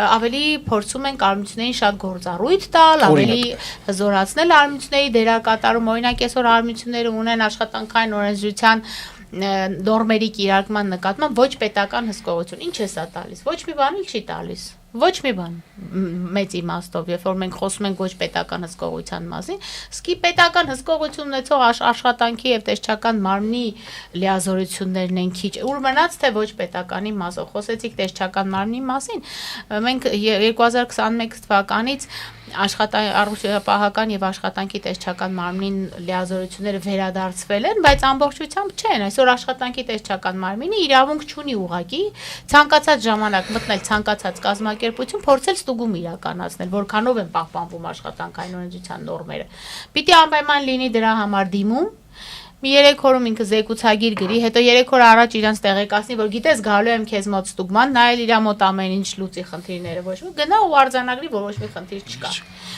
ավելի փորձում ենք արմիություններին շատ գործառույթ տալ, ավելի հզորացնել արմիությունների դերակատարում, օրինակ այսօր արմիությունները ունեն աշխատանքային օրենսդրության նորմերի կիրարկման նկատմամբ ոչ պետական հսկողություն։ Ինչ է սա տալիս։ Ոչ մի բան չի տալիս։ Ոչ մի բան մեծ իմաստով, երբ որ մենք խոսում ենք ոչ պետական հսկողության մասին, սկի պետական հսկողություն ունեցող աշխատանքի եւ տեսչական մարմնի լիազորություններն են քիչ։ Ուր մնաց թե ոչ պետականի մասով խոսեցիք տեսչական մարմնի մասին։ Մենք 2021 թվականից աշխատապահական եւ աշխատանքի տեսչական մարմնին լիազորությունները վերադարձվել են, բայց ամբողջությամբ չեն։ Այսօր աշխատանքի տեսչական մարմինը իրավունք չունի ուղղակի ցանկացած ժամանակ մտնել ցանկացած կազմակերպություն փորձել ստուգում իրականացնել, որքանով են պահպանվում աշխատանքային օրենսդրության նորմերը։ Պիտի անպայման լինի դրա համար դիմում մի 3 օրում ինքը զեկուցագիր գրի, հետո 3 օր առաջ իրանց տեղեկացնի, որ գիտես գալու եմ քեզ մոտ ստուգման, նայել իր մոտ ամեն ինչ լուծի խնդիրները ոչ մի, գնա ու արձանագրի, որ ոչ մի խնդիր չկա։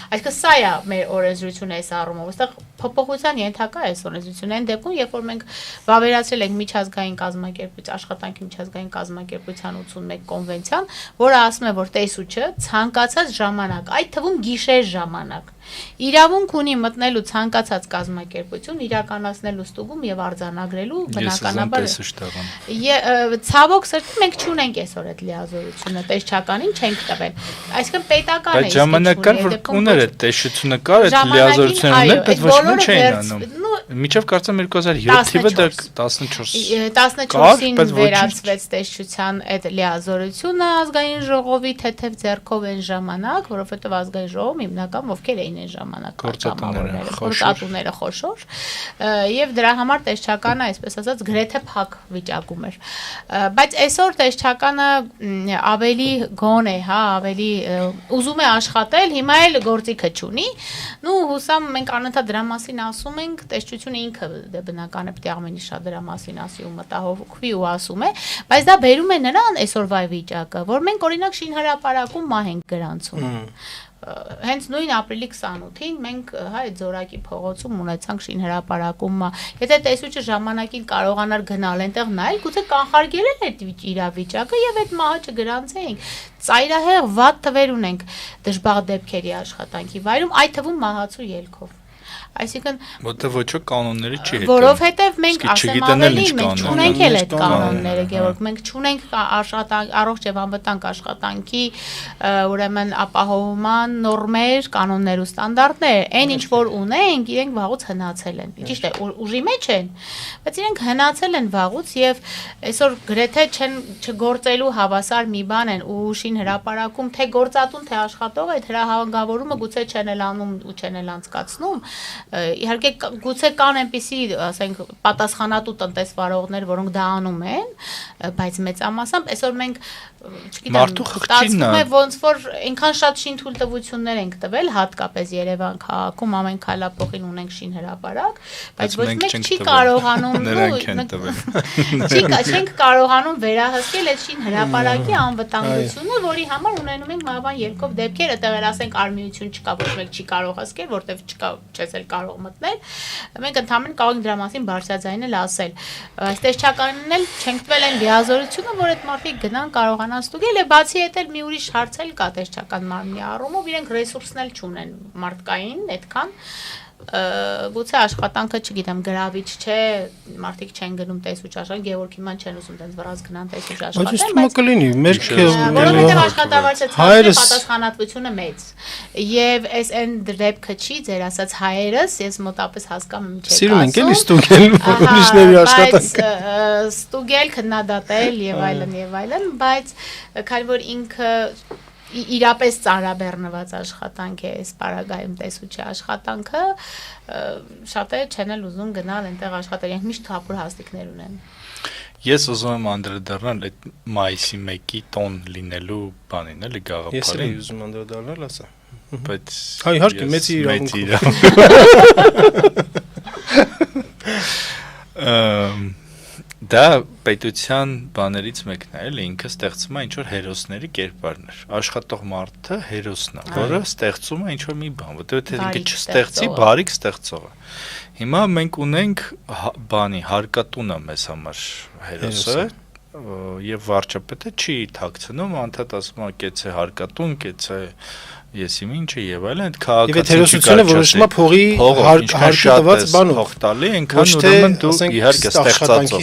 Այսինքն սա է մեր օրենսդրությունը այս առումով, այստեղ փոփոխության ենթակա է օրենսդրությունը այն դեպքում, երբ որ մենք վավերացրել ենք միջազգային կազմակերպության, աշխատանքի միջազգային կազմակերպության 81 կոնվենցիան, որը ասում է, որ տեսուչը ցանկացած ժամանակ, այդ թվում գիշեր ժամանակ իրավունք ունի մտնելու ցանկացած կազմակերպություն իրականացնելու ստուգում եւ արձանագրելու բնականաբար ցավոք սրտի մենք չունենք այսօր այդ լիազորությունը տեսչականին չենք տվել այսինքն պետական է ժամանակ կար որ ուներ այդ տեսչությունը կար այդ լիազորությունը ուներ բայց ոչ մի չէին անում Միջև կարծեմ 2007 թիվը դա 14-ին վերածվեց տեսչության այդ լիազորությունը ազգային ժողովի թեթև ձեռքով այն ժամանակ, որովհետև ազգային ժողովում հիմնական ովքեր էին այն ժամանակ գործատուները խոշոր, եւ դրա համար տեսչականը, այսպես ասած, գրեթե փակ վիճակում էր։ Բայց այսօր տեսչականը ավելի գոն է, հա, ավելի ուզում է աշխատել, հիմա էլ գործիքը չունի։ Նու հուսամ մենք անընդհատ դրա մասին ասում ենք, տեսչությունը ինքը բնական է պետք է ամենի շատ դրա մասին ասի ու մտահոգվի ու ասում է, բայց դա բերում է նրան այսօրվա վիճակը, որ մենք օրինակ շինհրապարակում մահ ենք գրանցում։ Հենց նույն ապրիլի 28-ին մենք հա այդ Զորակի փողոցում ունեցանք շինհրապարակում, եթե տեսուչը ժամանակին կարողանար գնալ այնտեղ նայել, գուցե կանխարգելել այդ իրավիճակը եւ այդ մահը չգրանցեինք։ Ծայրահեղ վատ թվեր ունենք դժբախտ դեպքերի աշխատանքի վայրում, այդ թվում մահացու ելքով։ Այսինքն որտեղ ոչ ոք կանոնների չի հետևում։ Որովհետև մենք ասեմ ավելի, մենք չունենք էլ այդ կանոնները, Գևորգ, մենք չունենք առողջ եւ անվտանգ աշխատանքի ուրեմն ապահովման նորմեր, կանոններ ու ստանդարտներ, այն ինչ որ ունենք, իրենք վաղուց հնացել են։ Ճիշտ է, ուժի մեջ են, բայց իրենք հնացել են վաղուց եւ այսօր գրեթե չգործելու հավասար մի բան են ու շինհրապարակում թե գործատուն, թե աշխատող այդ հրահանգավորումը գուցե չեն էլ անում ու չեն էլ անցկացնում։ Իհարկե գուցե կան այնպիսի, ասենք, պատասխանատու տնտեսվարողներ, որոնք դա անում են, բայց մեծամասամբ այսօր մենք չգիտեմ, ստացվում է ոնց որ այնքան շատ շինթույլտվություններ ենք տվել, հատկապես Երևան քաղաքում ամեն քայլափոխին ունենք շինհրապարակ, բայց ոչ մեկ չի կարողանում չենք կարողանում վերահսկել այդ շինհրապարակի անվտանգությունը, որի համար ունենում ենք մահվան ելքով դեպքեր, այդտեղ էլ ասենք արմիություն չկա, ոչ մեկ չի կարող հսկել, որտեվ չկա չես էլ կարող մտնել, մենք ընդհանրապես կարող ենք դրա մասին բարձրաձայնել ասել, բայց տեսչականին էլ չենք տվել այն լիազորությունը, որ այդ մարդիկ գնան կարողանան ստուգել, եւ բացի այդ էլ մի ուրիշ հարց էլ կա տեսչական մարմնի առումով, իրենք ռեսուրսն էլ չունեն մարդկային, այդքան գուցե աշխատանքը, չգիտեմ, գրավիչ չէ, մարդիկ չեն գնում տեսուչ աշխատել, Գևորգ իման չեն ուզում դες վրաց գնան տեսուչ աշխատել, բայց ո՞նց կլինի, մեր որովհետեւ աշխատավարձը ցածր, պատասխանատվությունը մեծ։ Եվ այս այն դեպքը չի, ձեր ասած հայերս, ես մոտապես հասկանում եմ, չէ՞։ Սիրում ենք էլի ստուգել ուրիշների աշխատանքը։ Ստուգել, քննադատել եւ այլն, բայց քանի որ ինքը իրապես ծանրաբեռնված աշխատանք է, այս պարագայում տեսուչի աշխատանքը, շատերը չեն էլ ուզում գնալ այնտեղ աշխատել, իրենք միշտ թափուր հաստիկներ ունեն։ Ես ուզում եմ անդրադառնալ այդ մայիսի 1-ի տոն լինելու բանին, էլի գաղափարին։ Ես էլ ուզում անդրադառնալ, ասա։ Բայց հա իհարկե մեծի իրավունք։ Դա պետության բաներից մեկն է, էլի ինքը ստեղծում է ինչ-որ հերոսների կերպարներ։ Աշխատող մարդը հերոսն է, որը ստեղծում է ինչ-որ մի բան, որտեղ թե ինքը չստեղծի, բարիք ստեղծող է։ Հիմա մենք ունենք բանի հարկատունը մեզ համար հերոսը, եւ վարչապետը չի թաքցնում, անդադ ասում է կեցե հարկատուն, կեցե եսիմ ինչը եւ այլն, այդ քաղաքացիությունը որոշումա փողի հարկատված բանով փող տալի, այնքան ուրեմն դու իհարկե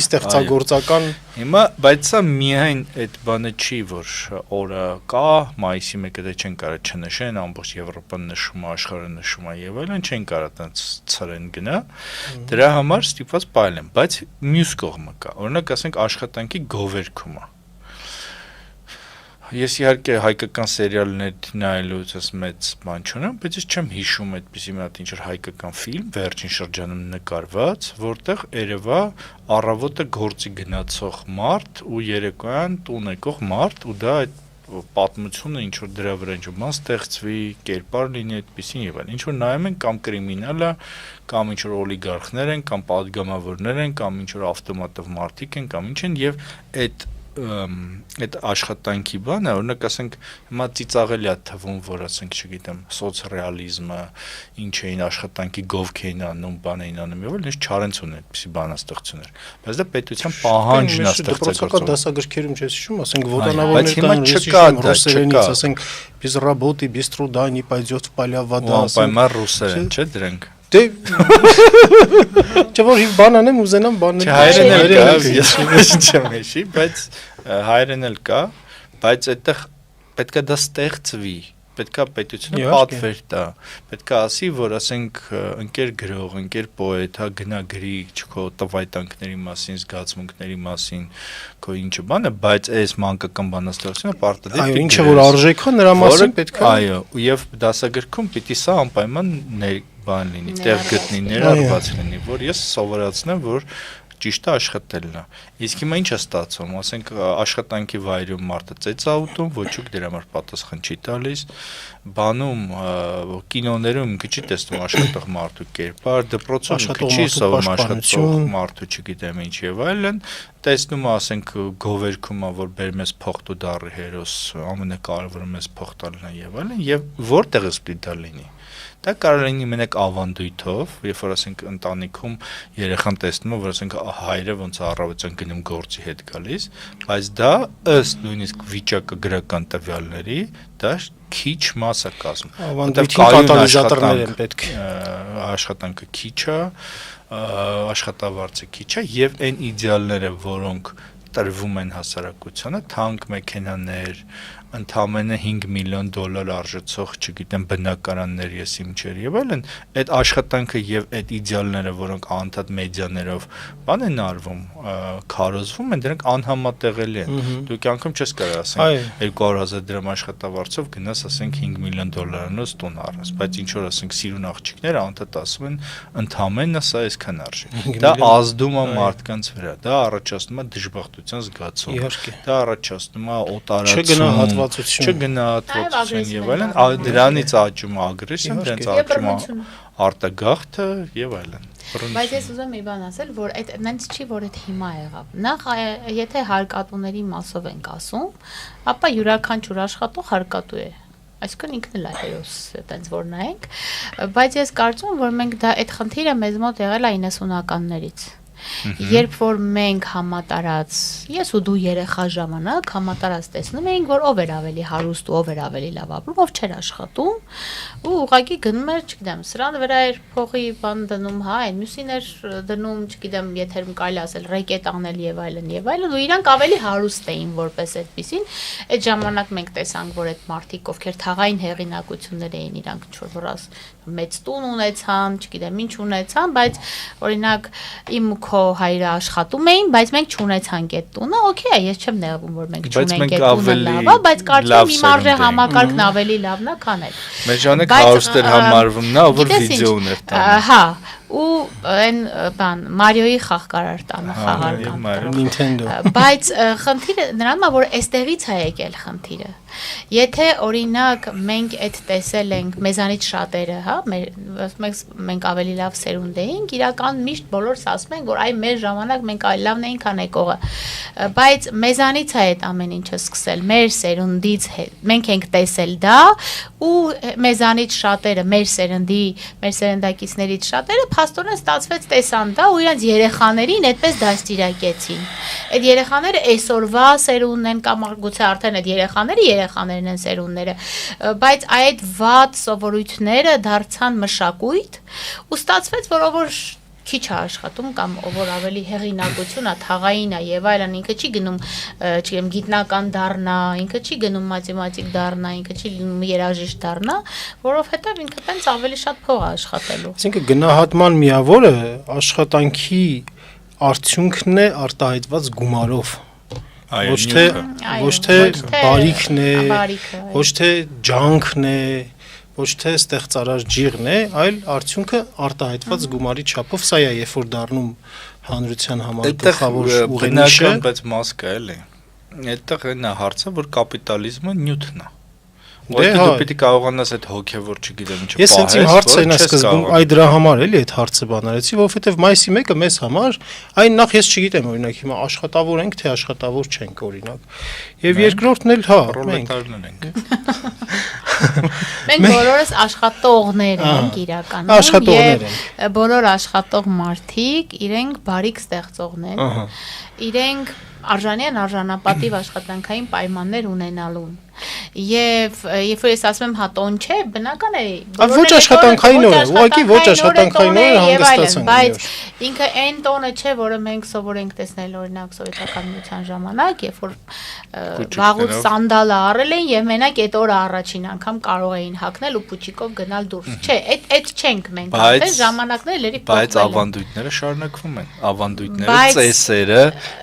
ստեղծագործական հիմա, բայց սա միայն այդ բանը չի, որ օրը կա, մայիսի 1-ը դե չեն կարող չնշեն, ամբողջ Եվրոպան նշում է, աշխարհը նշում է եւ այլն, չեն կարող այդպես ցրեն գնա, դրա համար ստիպված պայել են, բայց մյուս կողմը կա, օրինակ ասենք աշխատանքի գովերքումը։ Ես իհարկե հայկական սերիալներ նայելուց ես մեծ բան չունեմ, բայց ես չեմ հիշում այդպիսի մի հատ ինչ-որ հայկական ֆիլմ վերջին շրջանում նկարված, որտեղ երևա առավոտը գործի գնացող մարդ ու երեկոյան տուն եկող մարդ ու դա այդ պատմությունը ինչ-որ դրա վրա ինչ-որ բան ստեղծվի, կերպար լինի այդպիսին եւ այլն։ Ինչ-որ նայում են կամ կրիմինալը, կամ ինչ-որ օլիգարխներ են, կամ պատգամավորներ են, կամ ինչ-որ ավտոմատով մարդիկ են, կամ ինչ են եւ այդ աշխատանքի բանը, օրինակ ասենք հիմա ծիծաղելի է թվում, որ ասենք, չգիտեմ, սոցռեալիզմը, ինչ էին աշխատանքի գովք էին անում, բան էին անում եւ այլն, չարենց ունեն այդպիսի բանաստեղծություններ։ Բայց դա պետության պահանջն է ստեղծագործում։ Դասագրքերում չես հիշում, ասենք ոտանավորներ կան, ռուսերենից, ասենք без работы, без труда не пойдёт в поля вода։ Պայմար ռուսերեն, չէ՞ դրանք։ Դե Չէ՞ որ իվ բան անեմ ուզենամ բաներ։ Հայերեն էլ կա, ես չեմ հիշի, բայց հայերեն էլ կա, բայց այդտեղ պետքա դա ստեղծվի, պետքա պետությունը պատվեր տա, պետքա ասի, որ ասենք ընկեր գրող, ընկեր պոետ, հա գնա գրի քո տվայտանքների մասին, զգացմունքների մասին, քո ինչը բանը, բայց այս մանկական բանաստեղծությունը պարտադիր այո, ինչը որ արժեքա նրա մասին պետքա այո, եւ դասագրքում պիտի սա անպայման բան լինի, տեղ գտնի, ներառված լինի, որ ես սովորացնեմ, որ ճիշտ է աշխատելն է։ Իսկ հիմա ինչ է ստացվում, ասենք աշխատանքի վայրում մարդը ծեծ աուտում, ոչ ոք դրա համար պատասխան չի տալիս, բանում կինոներում քիչ տեսնում աշխատող մարդու կերպար, դպրոցում քիչ սովորում աշխատող մարդու չգիտեմ ինչ եւ այլն, տեսնում ասենք գովերքումա որ բերում ես փոխտու դառի հերոս, ամենակարևորը մեզ փոխ տալն է եւ այլն, եւ որտեղ է պետք դա լինի։ Դա կարող է լինի մենակ ավանդույթով, երբ որ ասենք ընտանիքում երեխան տեսնում է, որ ասենք հայրը ոնց է առավոտյան գնում գործի հետ գալիս, բայց դա ըստ նույնիսկ վիճակը գրական տվյալների, դա քիչ մաս է կազմում։ Ավանդույթի կատալիզատորներ են պետք։ Աշխատանքը քիչ է, աշխատավարձը քիչ է եւ այն իդեալները, որոնք տրվում են հասարակությանը, թանկ մեքենաներ, ընդամենը $5 միլիոն արժեցող, չգիտեմ, բնակարաններ, ես ինչեր եւ այլն, այդ աշխատանքը եւ այդ իդեալները, որոնք անդադ մեդիաներով բան են արվում, քարոզվում են, դրանք անհամատեղելի են։ Դու կյանքում չես կարող ասենք 200,000 դրամ աշխատավարձով գնաս ասենք $5 միլիոն տուն առնես, բայց ինչ որ ասենք սիրուն աղջիկները անդադ ասում են ընդամենը սա այսքան արժի։ Դա ազդում է մարդկանց վրա, դա առաջացնում է դժբախտության զգացում։ Դա առաջացնում է օտարացում, չգնահատվածություն եւ այլն, դրանից աճում է ագրեսիան, դրանից աճում է արտագաղթը եւ այլն։ Բայց ես ուզում եմ մի բան ասել, որ այդ նենց չի, որ այդ հիմա եղավ։ Նախ եթե հարկատուների մասով ենք ասում, ապա յուրաքանչյուր աշխատող հարկատու է։ Այսինքն ինքն էլ է հերոս, այտենց որ նայենք, բայց ես կարծում եմ, որ մենք դա այդ խնդիրը մեզ մոտ եղել է 90-ականներից։ Երբ որ մենք համատարած, ես ու դու երեխա ժամանակ համատարած տեսնում էինք, որ ով էր ավելի հարուստ ու ով էր ավելի լավ ապրում, ով չէր աշխատում, ու ուղղակի գնում էր, չգիտեմ, սրան վրա էր փողի բան դնում, հա, այն մյուսին էր դնում, չգիտեմ, եթերում կարելի ասել ռեկետ անել եւ այլն, ու իրանք ավելի հարուստ էին որպես այդպեսին։ Այդ ժամանակ մենք տեսանք, որ այդ մարդիկ, ովքեր թաղային հեղինակություններ էին, իրանք ինչ որ մեծ տուն ունեցան, չգիտեմ, ինչ ունեցան, բայց օրինակ իմ քո հայրը աշխատում էին, բայց մենք չունեցանք այդ տունը, օքեյ, ես չեմ նեղվում, որ մենք չունենք այդ տունը լավա, բայց կարծում եմ իմ արժե համակարգն ավելի լավն է, քան այդ։ Մեր ժամանակ հարուստ էր համարվում նա, որ վիդեո ուներ տանը։ Հա, ու այն բան Մարիոյի խաղ կարար տանը խաղար կամ Nintendo։ Բայց խնդիրը նրանում է, որ այստեղից է եկել խնդիրը։ Եթե օրինակ մենք այդ տեսել ենք մեզանից շատերը, հա, մենք ավելի լավ սերունդ էինք, իրական միշտ բոլորս ասում ենք, որ այ մեր ժամանակ մենք այլ լավն էինք, քան եկողը։ Բայց մեզանից է այդ ամեն ինչը սկսել, մեր սերունդից մենք ենք տեսել դա, ու մեզանից շատերը, մեր սերնդակիցներից շատերը փաստորեն ստացվեց տեսան դա ու իրենց երեխաներին այդպես դաստիարակեցին։ Այդ երեխաները այսօրվա սերունդն են կամ գուցե արդեն այդ երեխաներն են սերունդները, բայց այդ վատ սովորույթները դարձան մշակույթ ու ստացվեց, որ ով որ քիչ է աշխատում կամ ով որ ավելի հեղինակություն է, թաղային է եւ այլն, ինքը չի գնում, չգիտեմ, գիտնական դառնա, ինքը չի գնում մաթեմատիկ դառնա, ինքը չի գնում երաժիշտ դառնա, որովհետեւ ինքը տենց ավելի շատ փող է աշխատելու։ Այսինքն գնահատման միավորը աշխատանքի արդյունքն է արտահայտված գումարով։ Ոչ թե բարիքն է, ոչ թե ջանքն է, ոչ թե ստեղծարար ջիղն է, այլ արդյունքը արտահայտված գումարի չափով, սա է, երբ որ դառնում հանրության համար գլխավոր ուղենիշը, բայց մաս կա էլի։ Այդտեղ այն է հարցը, որ կապիտալիզմը նյութն է։ Որտեղ դու պիտի կարողանաս այդ հոգևոր, չգիտեմ, ինչը պահես։ Ես ինձ իմ հարցը այն է սկզբում, այ դրա համար էլի այդ հարցը բանալեցի, որովհետև մայիսի 1-ը մեզ համար, այն նախ ես չգիտեմ, օրինակ հիմա աշխատավոր ենք, թե աշխատավոր չենք, օրինակ։ Եվ երկրորդն էլ, հա, պրոլետարներ ենք։ Մենք բոլորս աշխատողներ ենք իրականում, եւ բոլոր աշխատող մարդիկ իրենք բարիք ստեղծողներ են, իրենք արժանի են արժանապատիվ աշխատանքային պայմաններ ունենալուն։ եւ երբ որ ես ասում եմ հա տոն չէ, բնական է ոչ աշխատանքային օր է, ուղղակի ոչ աշխատանքային օր հանգստացան, բայց ինքը այն տոնը չէ, որը մենք սովոր ենք տեսնել օրինակ սովետական միության ժամանակ, երբ որ վաղուց սանդալը առել էին եւ մենակ այդ օրը առաջին անգամ կարող էին հագնել ու փուչիկով գնալ դուրս։ Չէ, այդ չենք մենք ասել, ժամանակները լրիվ փոխվել են։ Բայց ավանդույթները շարունակվում են, ավանդույթները, ծեսերը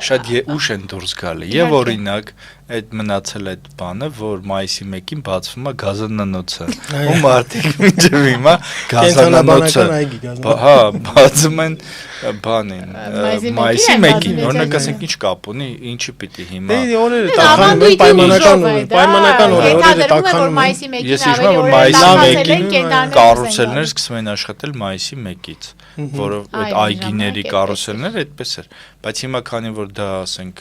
շատ ուշ են դուրս գալի եւ օրինակ այդ մնացել այդ բանը, որ մայիսի 1-ին բացվում է գազանանոցը։ Ու մարդիկ մինչև հիմա գազանանոցը հա բացում են բանին մայիսի 1-ին, օրինակ ասենք ինչ կապ ունի, ինչի պիտի հիմա։ Դե օրերը տաքանում են պայմանական օրերը տաքանում են։ Ես հիշում եմ, որ մայիսի 1-ին կարուսելներ սկսում են աշխատել մայիսի 1-ից, որով այդ այգիների կարուսելները այդպես էր։ Բայց հիմա քանի որ դա ասենք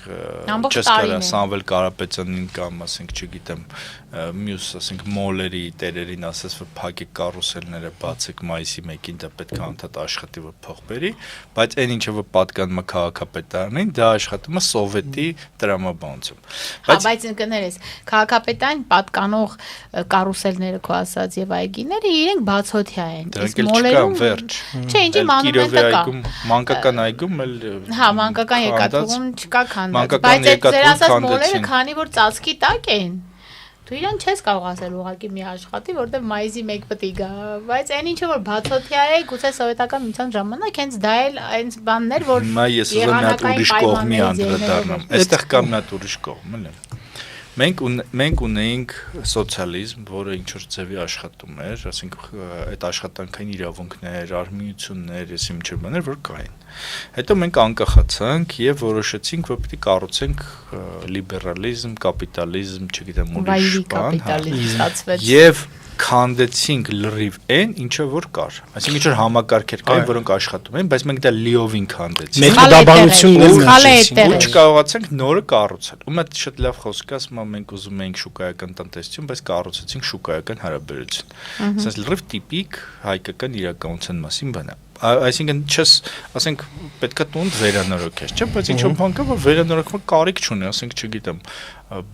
չես կարա Սամվել Կարապետյանին կամ ասենք չգիտեմ մյուս ասենք մոլերի տերերին ասես որ փակեք կարուսելները բացեք մայիսի 1-ին դա պետք է անդադ աշխատի որ փող բերի, բայց այն ինչը որ պատկանում է քաղաքապետարանին դա աշխատում է սովետի տրամաբանությամբ։ Բայց կներես քաղաքապետարան պատկանող կարուսելները քո ասած եւ այգիները իրենք բացօթյա են։ Իսկ մոլերում վերջ։ Չէ, ինչի մանումենտը կա։ Մանկական այգում էլ հա մանկական երկաթուղում չկա քանդած, բայց այդ ձեր ասած մոլերը քանի որ ծածկի տակ են, դու իրան չես կարող ասել ուղղակի մի աշխատի, որտեղ մայիսի 1 պետք է գա, բայց այն ինչը որ բացօթյա է, գուցե սովետական միության ժամանակ հենց դա էլ այնց բաններ, որ մա ես ուզում եմ մի հատ ուրիշ կողմի անդրադառնամ, այստեղ կա մի հատ ուրիշ կողմ, էլի։ Մենք ունեինք սոցիալիզմ, որը ինչ որ ձևի աշխատում էր, ասենք այդ աշխատանքային իրավունքներ, արհմիություններ, ես ինչ որ բաներ որ կային։ Հետո մենք անկախացանք եւ որոշեցինք, որ պիտի կառուցենք լիբերալիզմ, կապիտալիզմ, չգիտեմ ուրիշ բան, եւ քանդեցինք լրիվ այն, ինչը որ կար։ Այսինքն ինչ որ համակարգեր կային, որոնք աշխատում էին, բայց մենք դա լիովին քանդեցինք։ Մենք դաբանություններ ու չկարողացանք նորը կառուցել։ Ու մենք շատ լավ խոսք ասում, մենք ուզում էինք շուկայական տնտեսություն, բայց կառուցեցինք շուկայական հարաբերություն։ Այսինքն լրիվ տիպիկ հայկական իրականության մասին բան է։ Այսինքն չես, ասենք, պետքա տուն վերանորոգես, չէ՞, բայց ինչ-որ բան կա, որ վերանորոգումը կարիք չունի, ասենք, չգիտեմ,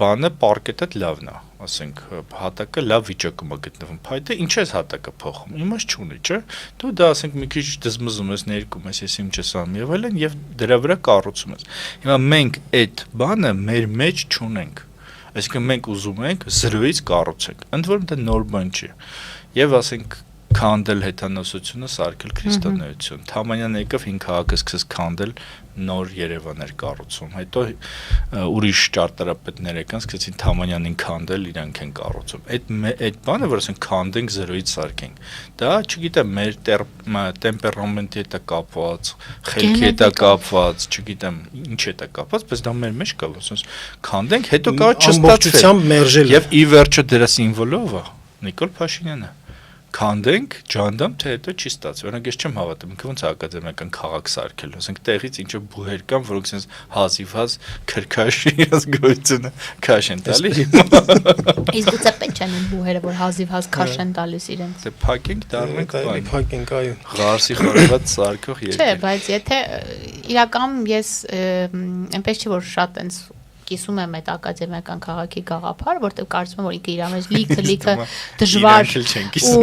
բանը պարկետը լավն է, ասենք, հատակը լավ վիճակում է գտնվում, փայտը ինչ ես հատակը փոխում, իմաստ չունի, չէ՞։ Դու դա ասենք մի քիչ դզմզում ես, ներկում ես, ես իմ չես անում եւ այլն եւ դրա վրա կառուցում ես։ Հիմա մենք այդ բանը մեր մեջ չունենք։ Այսինքն մենք ուզում ենք 0-ից կառուցենք, ընդ որում դա նոր բան չի։ Եվ ասենք քանդել հեթանոսությունը, սարքել քրիստոնեություն։ Թամանյան եկավ 5 քաղաքը սկսեց քանդել, նոր Երևաներ կառուցում։ Հետո ուրիշ ճարտարապետներ եկան, սկսեցին Թամանյանին քանդել, իրանք են կառուցում։ Այդ բանը, որ ասենք քանդենք 0-ից սարքենք, դա, չգիտեմ, մեր տեմպերամենտի հետ է կապված, խելքի հետ է կապված, չգիտեմ, ինչ հետ է կապված, բայց դա մեր մեջ կա, ասենք քանդենք, հետո կարող չստացվի։ Եվ ի վերջո դրա սիմվոլով է Նիկոլ Փաշինյանը։ Քանդենք, ջանդամ, թե հետո չի ստացվի։ Օրինակ ես չեմ հավատում, ինքը ոնց է ակադեմիական քաղաք սարքել, ասենք տեղից ինչ-որ բուհեր կան, որոնք sense հազիվհազ քրքաշ իրաց գույցը քաշ են տալի։ Իսկ գուցե պետք չեն բուհերը, որ հազիվհազ քաշ են տալիս իրենց։ Դե փակենք, դառնանք բան։ Փակենք, այո։ Ղարսի խորոված սարքող երկիր։ Չէ, բայց եթե իրական ես այնպես չի որ շատ այնց կիսում եմ այդ ակադեմիական քաղաքի գաղափար, որտեղ կարծում եմ որ ինքը իր մեջ լիքը դժվար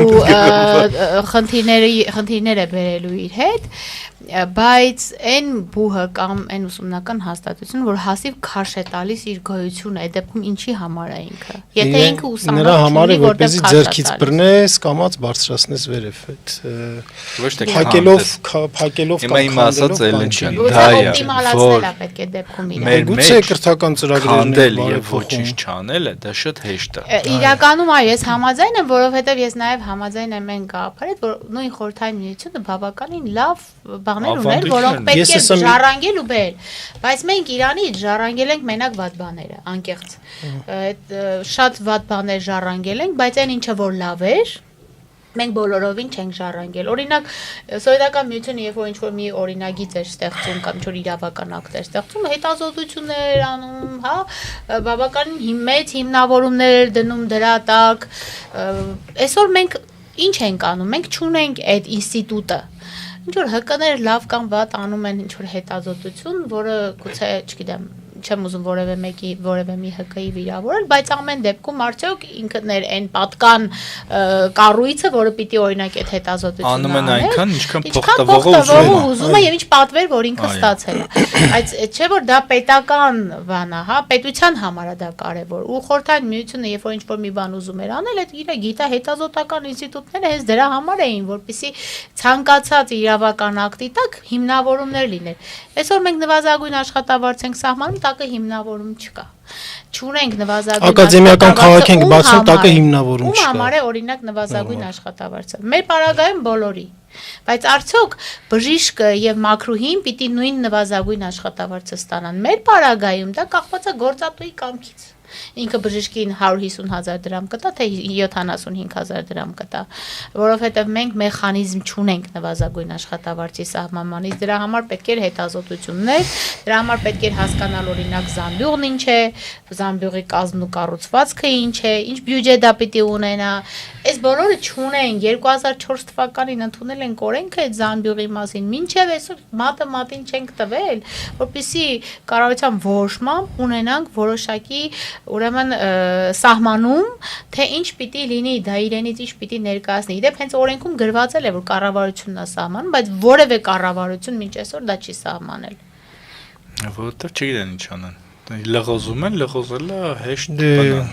ու խնդիրներ է բերելու իր հետ, բայց այն բուհը կամ այն ուսումնական հաստատությունը, որ հասիվ քաշ է տալիս իր գոյությունը, այդ դեպքում ինչի համար է ինքը։ Եթե ինքը ուսանող նրա համար է որպեսզի ձեռքից բռնես, կամած բարձրացնես վերև այդ ոչ թե փակելով հիմա իմ ասած ելն չեն, դա է օպտիմալացնելա պետք է դեպքում իրեն։ Գուցե կրթական ծրագրերն եւ ոչինչ չանելը դա շատ հեշտ է։ Իրականում այ ես համաձայն եմ, որովհետեւ ես նաեւ համաձայն եմ այն գաղափարից, որ նույն խորհրդային միությունը բավականին լավ բաներ ուներ, որոնք պետք է ժառանգել ու բերել, բայց մենք Իրանից ժառանգել ենք մենակ վատ բաները, անկեղծ։ Այդ շատ վատ բաներ ժառանգել ենք, բայց այն ինչը որ լավ էր, մենք բոլորովին չենք ժառանգել։ Օրինակ, սովետական միությունը, երբ որ ինչ-որ մի օրինագիծ էր ստեղծում կամ ինչ-որ իրավական ակտ էր ստեղծում, հետազոտություններ անում, հա, բավականին մեծ հիմնավորումներ դնում դրա տակ։ Այսօր մենք ինչ ենք անում, մենք չունենք այդ ինստիտուտը։ Ինչ որ ՀԿ-ները լավ կամ վատ անում են ինչ որ հետազոտություն, որը գուցե, չգիտեմ, չեմ ուզում որևէ մեկի որևէ մի ՀԿ-ի վիրավորել, բայց ամեն դեպքում արդյոք ինքն էր այն պատկան կառույցը, որը պիտի օրինակ այդ հետազոտությունը անում են այնքան, ինչքան փոխտվողը ուզում է եւ ինչ պատվեր, որ ինքը ստացել է։ Բայց չէ որ դա պետական բան է, հա, պետության համար է դա կարևոր։ Ու խորհրդային միությունը, երբ որ ինչ-որ մի բան ուզում էր անել, այդ իր գիտահետազոտական ինստիտուտները հենց դրա համար էին, որպեսզի ցանկացած իրավական ակտի տակ հիմնավորումներ լիներ։ Այսօր մենք նվազագույն աշխատավարձ ենք սահմանում, տակը հիմնավորում չկա։ Չունենք նվազագույն ակադեմիական քաղաք ենք բացում, տակը հիմնավորում չկա։ Ում համար է օրինակ նվազագույն աշխատավարձը։ Մեր պարագայում բոլորի։ Բայց արդյոք բժիշկը եւ մաքրուհին պիտի նույն նվազագույն աշխատավարձը ստանան։ Մեր պարագայում դա կախված է գործատուի կամքից։ Ինքը բժշկին 150,000 դրամ կտա, թե 75,000 դրամ կտա, որովհետև մենք մեխանիզմ չունենք նվազագույն աշխատավարձի սահմանմանից, դրա համար պետք էր հետազոտություններ, դրա համար պետք էր հասկանալ օրինակ Զամբյուղն ինչ է, Զամբյուղի կազմն ու կառուցվածքը ինչ է, ինչ բյուջե դա պիտի ունենա, այս բոլորը չունեն, 2004 թվականին ընդունել ենք օրենքը այդ Զամբյուղի մասին, մինչև այսօր մատը մատին չենք տվել, որպեսզի կառավարության որոշմամբ ունենանք որոշակի ուրեմն սահմանում, թե ինչ պիտի լինի, դա իրենից ինչ պիտի ներկայացնի։ Իդեպ հենց օրենքում գրված էլ է, որ կառավարությունն է սահմանում, բայց որևէ կառավարություն մինչ այսօր դա չի սահմանել։ Որովհետև չգիտեն ինչ անեն։ Լղոզում են, լղոզելը հեշտ բան է։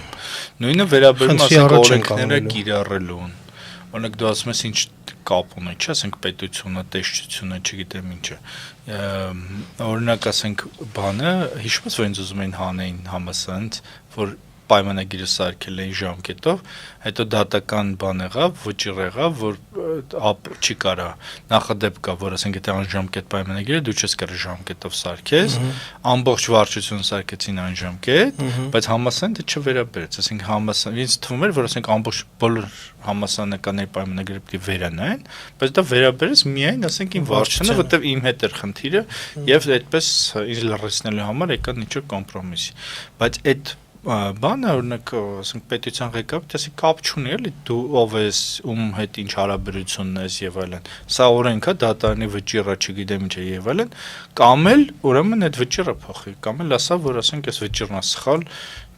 Նույնը վերաբերում ասենք օրենքները կիրառելուն։ Օրինակ դու ասում ես ինչ կապ ունի, չէ՞, ասենք պետությունը, տեսչությունը, չգիտեմ ինչը։ Օրինակ ասենք բանը, հիշում ես, որ ինձ ուզում էին հանեին համասանց, որ պայմանագիրը սարքել էին ժամկետով, հետո դատական բան եղավ, վճիռ եղավ, որ չի կարա նախադեպ կա, որ ասենք եթե անժամկետ պայմանագիրը դու չես կարող ժամկետով սարքես, ամբողջ վարչությունը սարքեցին անժամկետ, բայց համասանքը չվերաբերեց, ասենք համասան, ինձ թվում էր, որ ասենք ամբողջ բոլոր համասանականների պայմանագիրը պետք է վերանային, բայց դա վերաբերեց միայն ասենք իմ վարչությունը, որտեվ իմ հետ էր խնդիրը եւ այդպես ինձ լրացնելու համար եկան ինչ-որ կոմպրոմիսի, բայց այդ բանը օրինակ ասենք պետության ղեկավարը ասի կապ չունի էլի դու ով ես ում հետ ինչ հարաբերությունն ես եւ այլն սա օրենքը դատարանի վճիռը չգիտեմ ինչ է եւ այլն կամ էլ ուրեմն այդ վճիռը փոխի կամ էլ ասա որ ասենք այս վճիռն է սխալ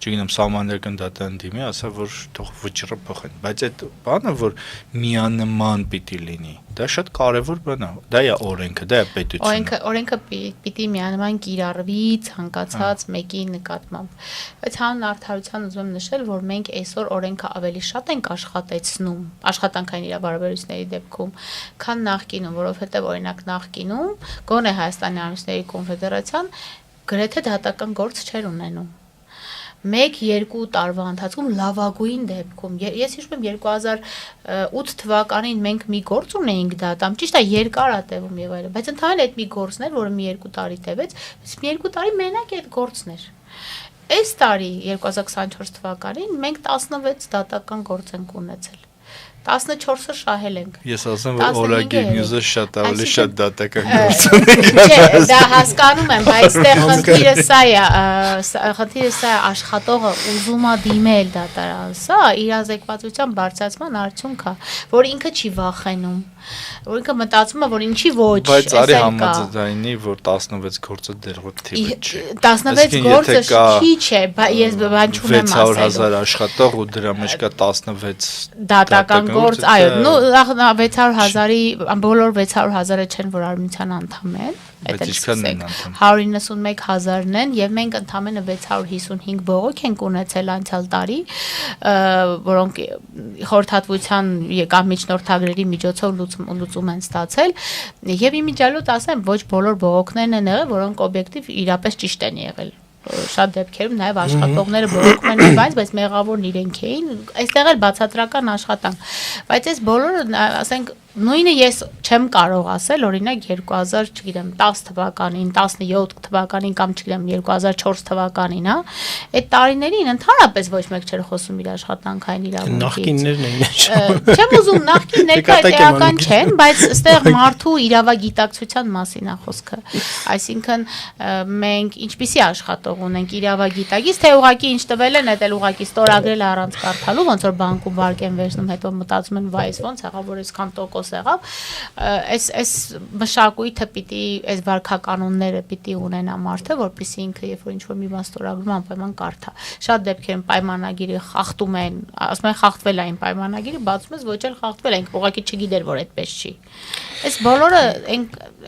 չգիտեմ սահմանադրական դատարան դիմի ասա որ թող վճիռը փոխեն բայց այդ բանը որ միանման պիտի լինի դա շատ կարևոր բան է դա է օրենքը դա է պետությունը օրենքը պիտի միանման կիրառվի ցանկացած մեկի նկատմամբ բայց հանուն արդարության ուզում եմ նշել որ մենք այսօր օրենքը ավելի շատ ենք աշխատեցնում աշխատանքային իրավարարությունների դեպքում քան նախկինում որովհետև օրինակ նախկինում գոնե Հայաստանի Ամուսնների կոնֆեդերացիան գրեթե դատական գործ չէր ունենում 1-2 տարվա ընթացքում լավագույն դեպքում ես հիշում եմ 2008 թվականին մենք մի գործ ունեինք դատամ ճիշտ է երկար է տևում եւ այլն բայց ընդհանրեն այդ մի գործն էր որը մի 2 տարի տևեց մի 2 տարի մենակ այդ գործն էր այս տարի 2024 թվականին մենք 16 դատական գործ ենք ունեցել 14-ը շահել ենք։ Ես ասեմ, որ Օրագիր News-ը շատ ավելի շատ դատական գործ ունի։ Չէ, դա հասկանում եմ, բայց դե խնդիրը սա է, աշխատողը ուզում է դիմել դատարան, սա իրազեկվածության բարձրացման արդյունք է, որ ինքը չի վախենում, որ ինքը մտածում է, որ ինչի ոչ, բայց արի համաձայնի, որ 16 գործը դեռ թիվը չի։ 16 գործը քիչ է, ես բան չունեմ ասել։ 600,000 աշխատող ու դրա մեջ կա 16 դատական գործ, այո, նո 600,000-ի բոլոր 600,000-ը չեն, որ արմենիան անդամ են, այդ ինչքան են անդամ։ 191,000-ն են եւ մենք ընդամենը 655 բողոք ենք ունեցել անցյալ տարի, որոնք խորհրդատվության կամ միջնորդագրերի միջոցով լուծում են ստացել եւ իմիջիալոտ ասեմ ոչ բոլոր բողոքներն են եղել, որոնք օբյեկտիվ իրապես ճիշտ են եղել շատ դեպքերում նաև աշխատողները բողոքում են բայց մեղավորն իրենք էին այստեղ էլ բացատրական աշխատանք բայց այս բոլորը ասենք նույնը ես չեմ կարող ասել օրինակ 2000 չգիտեմ 10 թվականին 17 թվականին կամ չգիտեմ 2004 թվականին հա այդ տարիներին ընդհանրապես ոչ մեկ չէր խոսում իր աշխատանքային իրավունքից նախկիններն էին չեմ ուզում նախկիններն էական չեն բայց այստեղ մարդու իրավագիտակցության մասին է խոսքը այսինքն մենք ինչպիսի աշխատող կարող ունենք իրավագիտագից, թե ուղղակի ինչ տվել են, դա էլ ուղղակի ստորագրել առանց կարդալու, ոնց որ բանկում վարկ են վերցնում, հետո մտածում են վայ, ոնց եղավ, որ այսքան տոկոս եղավ, այս մշակույթը պիտի, այս վարքականոնները պիտի ունենա մարդը, որպեսզի ինքը երբ որ ինչ-որ մի բան ստորագրում անպայման կարդա։ Շատ դեպքերում պայմանագիրը խախտում են, ասում են խախտվել է այն պայմանագիրը, բացում ես ոչ էլ խախտվել են, ուղղակի չգիտեր, որ այդպես չի։ Այս բոլորը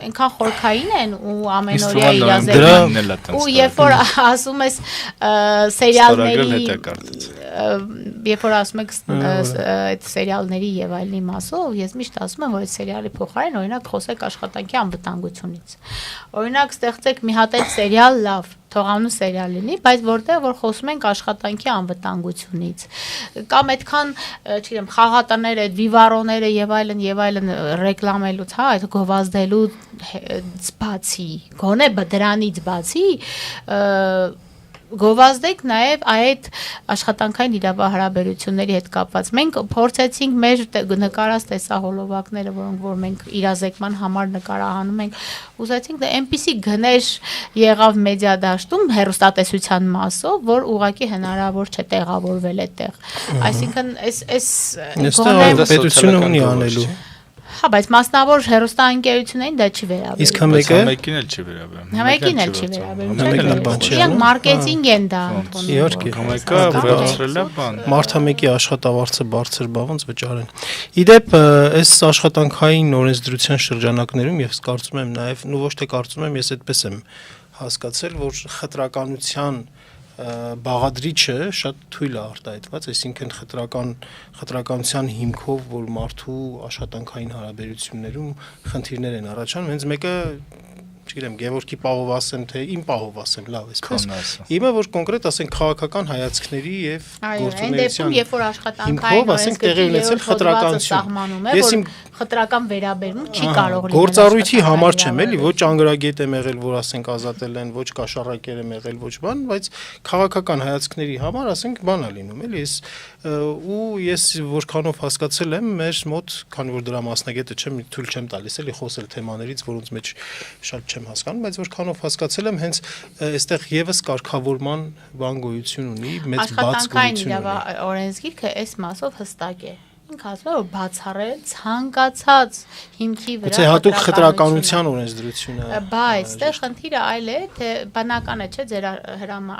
այնքան խորքային են ու ամենօրյա իրազեկվում ու երբ որ ասում ես սերիալների երբ որ ասում եք այդ սերիալների եւ այլնի մասով ես միշտ ասում եմ որ այդ սերիալի փոխարեն օրինակ խոսեք աշխատանքի անվտանգությունից օրինակ ստեղծեք մի հատ այդ սերիալ լավ թողանու սերիալ լինի, բայց որտեղ որ խոսում ենք աշխատանքի անվտանգությունից կամ այդքան, չգիտեմ, խաղատները, վիվարոները եւ այլն ռեկլամելուց, հա, այդ գովազդելու բացի, գոնե դրանից բացի գովազդեք նաև այդ աշխատանքային իրավահարաբերությունների հետ կապված։ Մենք փորձեցինք մեր նկարած տեսահոլովակները, որոնք որ մենք իրազեկման համար նկարահանում ենք, ուզեցինք դա այնպիսի գներ եղավ մեդիա դաշտում հեռուստատեսության մասով, որ ուղղակի հնարավոր չէ տեղավորվել այդտեղ։ Այսինքն այս պետությունը ունի անելու Հա, բայց մասնավոր հեռուստաընկերություններին դա չի վերաբերում։ Իսկ համեկին էլ չի վերաբերում։ Համեկին էլ չի վերաբերում։ Իրանք մարքեթինգ են դա ընդունում։ Իհարկե, համեկը վերցրել է բան։ Մարդամեկի աշխատավարձը բարձր բավոնց վճարեն։ Իդեպ, այս աշխատանքային օրենսդրության շրջանակներում ես կարծում եմ նաև, ոչ թե կարծում եմ, ես այդպես եմ հասկացել, որ խտրականության բաղադրիչը շատ թույլ է արտահայտված, այսինքն խտրականության հիմքով, որ մարդու աշխատանքային հարաբերություններում խնդիրներ են առաջանում, հենց մեկը չգիտեմ, Գևորգի պահով ասեմ, թե իմ պահով ասեմ, լավ, այսպես։ Իմը որ կոնկրետ ասենք քաղաքական հայացքների եւ գործունեության երբ որ աշխատանքային ասենք տեղի ունեցել խտրականություն։ Ես իմ խտրական վերաբերմունք չի կարող լինել։ Գործառույթի համար չեմ, էլի, ոչ անգրագետ եմ եղել, որ ասենք ազատել են, ոչ կաշառակեր եմ եղել, ոչ բան, բայց քաղաքական հայացքների համար ասենք բան է լինում, էլի, ես որքանով հասկացել եմ, մեր մոտ, քանի որ դրա մասնագետը չեմ, թույլ չեմ տալիս էլի խոսել թեմաներից, որոնց մեջ շատ չեմ հասկանում, բայց որքանով հասկացել եմ, հենց այստեղ եւս կարգավորման բան գոյություն ունի, մեծ բաց գոյություն ունի։ Աշխատանքային օրենսգիրքը այս մասով հստակ է։ Ինքը ասում է, որ բացառել ցանկացած հիմքի վրա Գուցե հատուկ խտրականության օրենսդրությունը։ Բայց այստեղ խնդիրը այլ է, թե բնական է, չէ, ձեր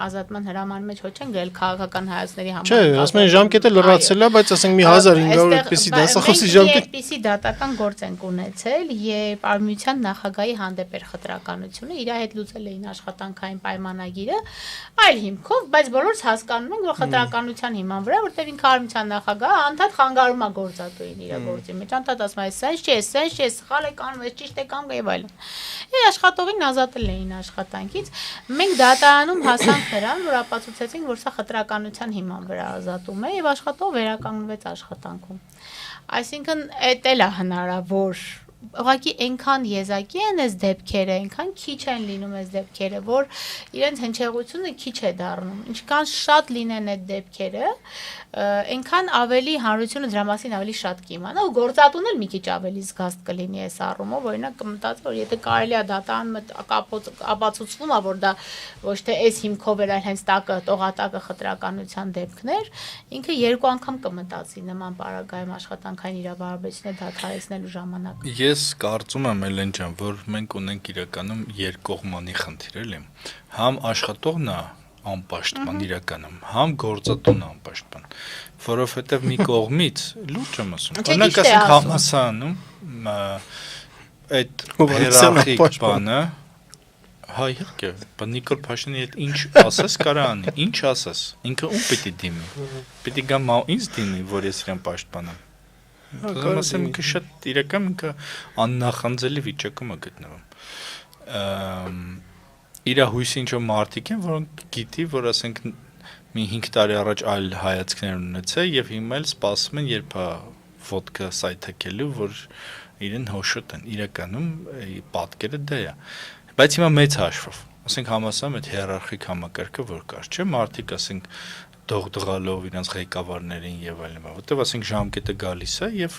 ազատման հրամանի մեջ ոչ են գրել քաղաքական հայացքների համար։ Չէ, ասում են ժամկետը լրացել է, բայց ասենք մի 1500 այդպեսի դասախոսի ժամկետ։ Այդպեսի դատական գործ են ունեցել, երբ արմիության նախագահի հանդեպ էր խտրականությունը, իր հետ լուծել էին աշխատանքային պայմանագիրը, այլ հիմքով, բայց բոլորս հասկանում ենք, որ խտրականության հիման վրա, որտեղ ինքը արմիության նախագահը անդադ խանգարում է գործատուին իր գործի մեջ, անդադ ասում է, սենց չէ, սխալ եք անում, ճիշտ եք անում եւ այլն։ Իր աշխատողին ազատել էին աշխատանքից։ Մենք դատարանում հասանք նրան, որ ապացուցեցինք, որ սա խտրականության հիման վրա ազատում է եւ աշխատող վերականգնվեց աշխատանքում։ Այսինքն, էդ էլ է հնարավոր ուղղակի այնքան եզակի են այս դեպքերը, այնքան քիչ են լինում այս դեպքերը, որ իրենց հնչեղությունը քիչ է դառնում։ Ինչքան շատ լինեն այդ դեպքերը, այնքան ավելի հանրությունը դրա մասին ավելի շատ կիմանա ու գործատուն էլ մի քիչ ավելի զգաստ կլինի այս առումով, օրինակ կմտածի, որ եթե կարելի է դատարանը ապացուցվում է, որ դա ոչ թե այս հիմքով էր, այլ հենց տողատակը խտրականության դեպքներ, ինքը երկու անգամ կմտածի նման պարագայում աշխատանքային իրավահարաբերությունները դադարեցնելու ժամանակ։ Ես կարծում եմ Էլեն ջան, որ մենք ունենք իրականում երկկողմանի խնդիր էլի։ Համ աշխատողն է անպաշտպան իրականում, համ գործատունը անպաշտպան, որովհետև մի կողմից լուրջ եմ ասում։ Օրինակ ասենք համասարանում այդ հիերարխիկ բանը, հա իհարկե, բայց Նիկոլ Փաշինյանի հետ ինչ ասես կարա անի, ինչ ասես, ինքը ում պիտի դիմի։ Պիտի գա ինձ դիմի, որ ես իրեն պաշտպանեմ։ Ուզում ասեմ, ինքը շատ իրական ինքը աննախանձելի վիճակում է գտնվում։ Իր հույսի ինչ-որ մարդիկ են, որոնք գիտի, որ ասենք մի 5 տարի առաջ այլ հայացքներ ունեցել եւ հիմա էլ սպասում են, երբ ոդկա սայթակելու, որ իրեն հոշոտեն։ Իրականում պատկերը դա է։ Բայց հիմա մեծ հաշվով, ասենք համասարում այդ հիերարխիկ համակարգը որ կար, չէ՞, մարդիկ ասենք դողդղալով իրենց ղեկավարներին եւ այլն, որտեւ ասենք ժամկետը գալիս է եւ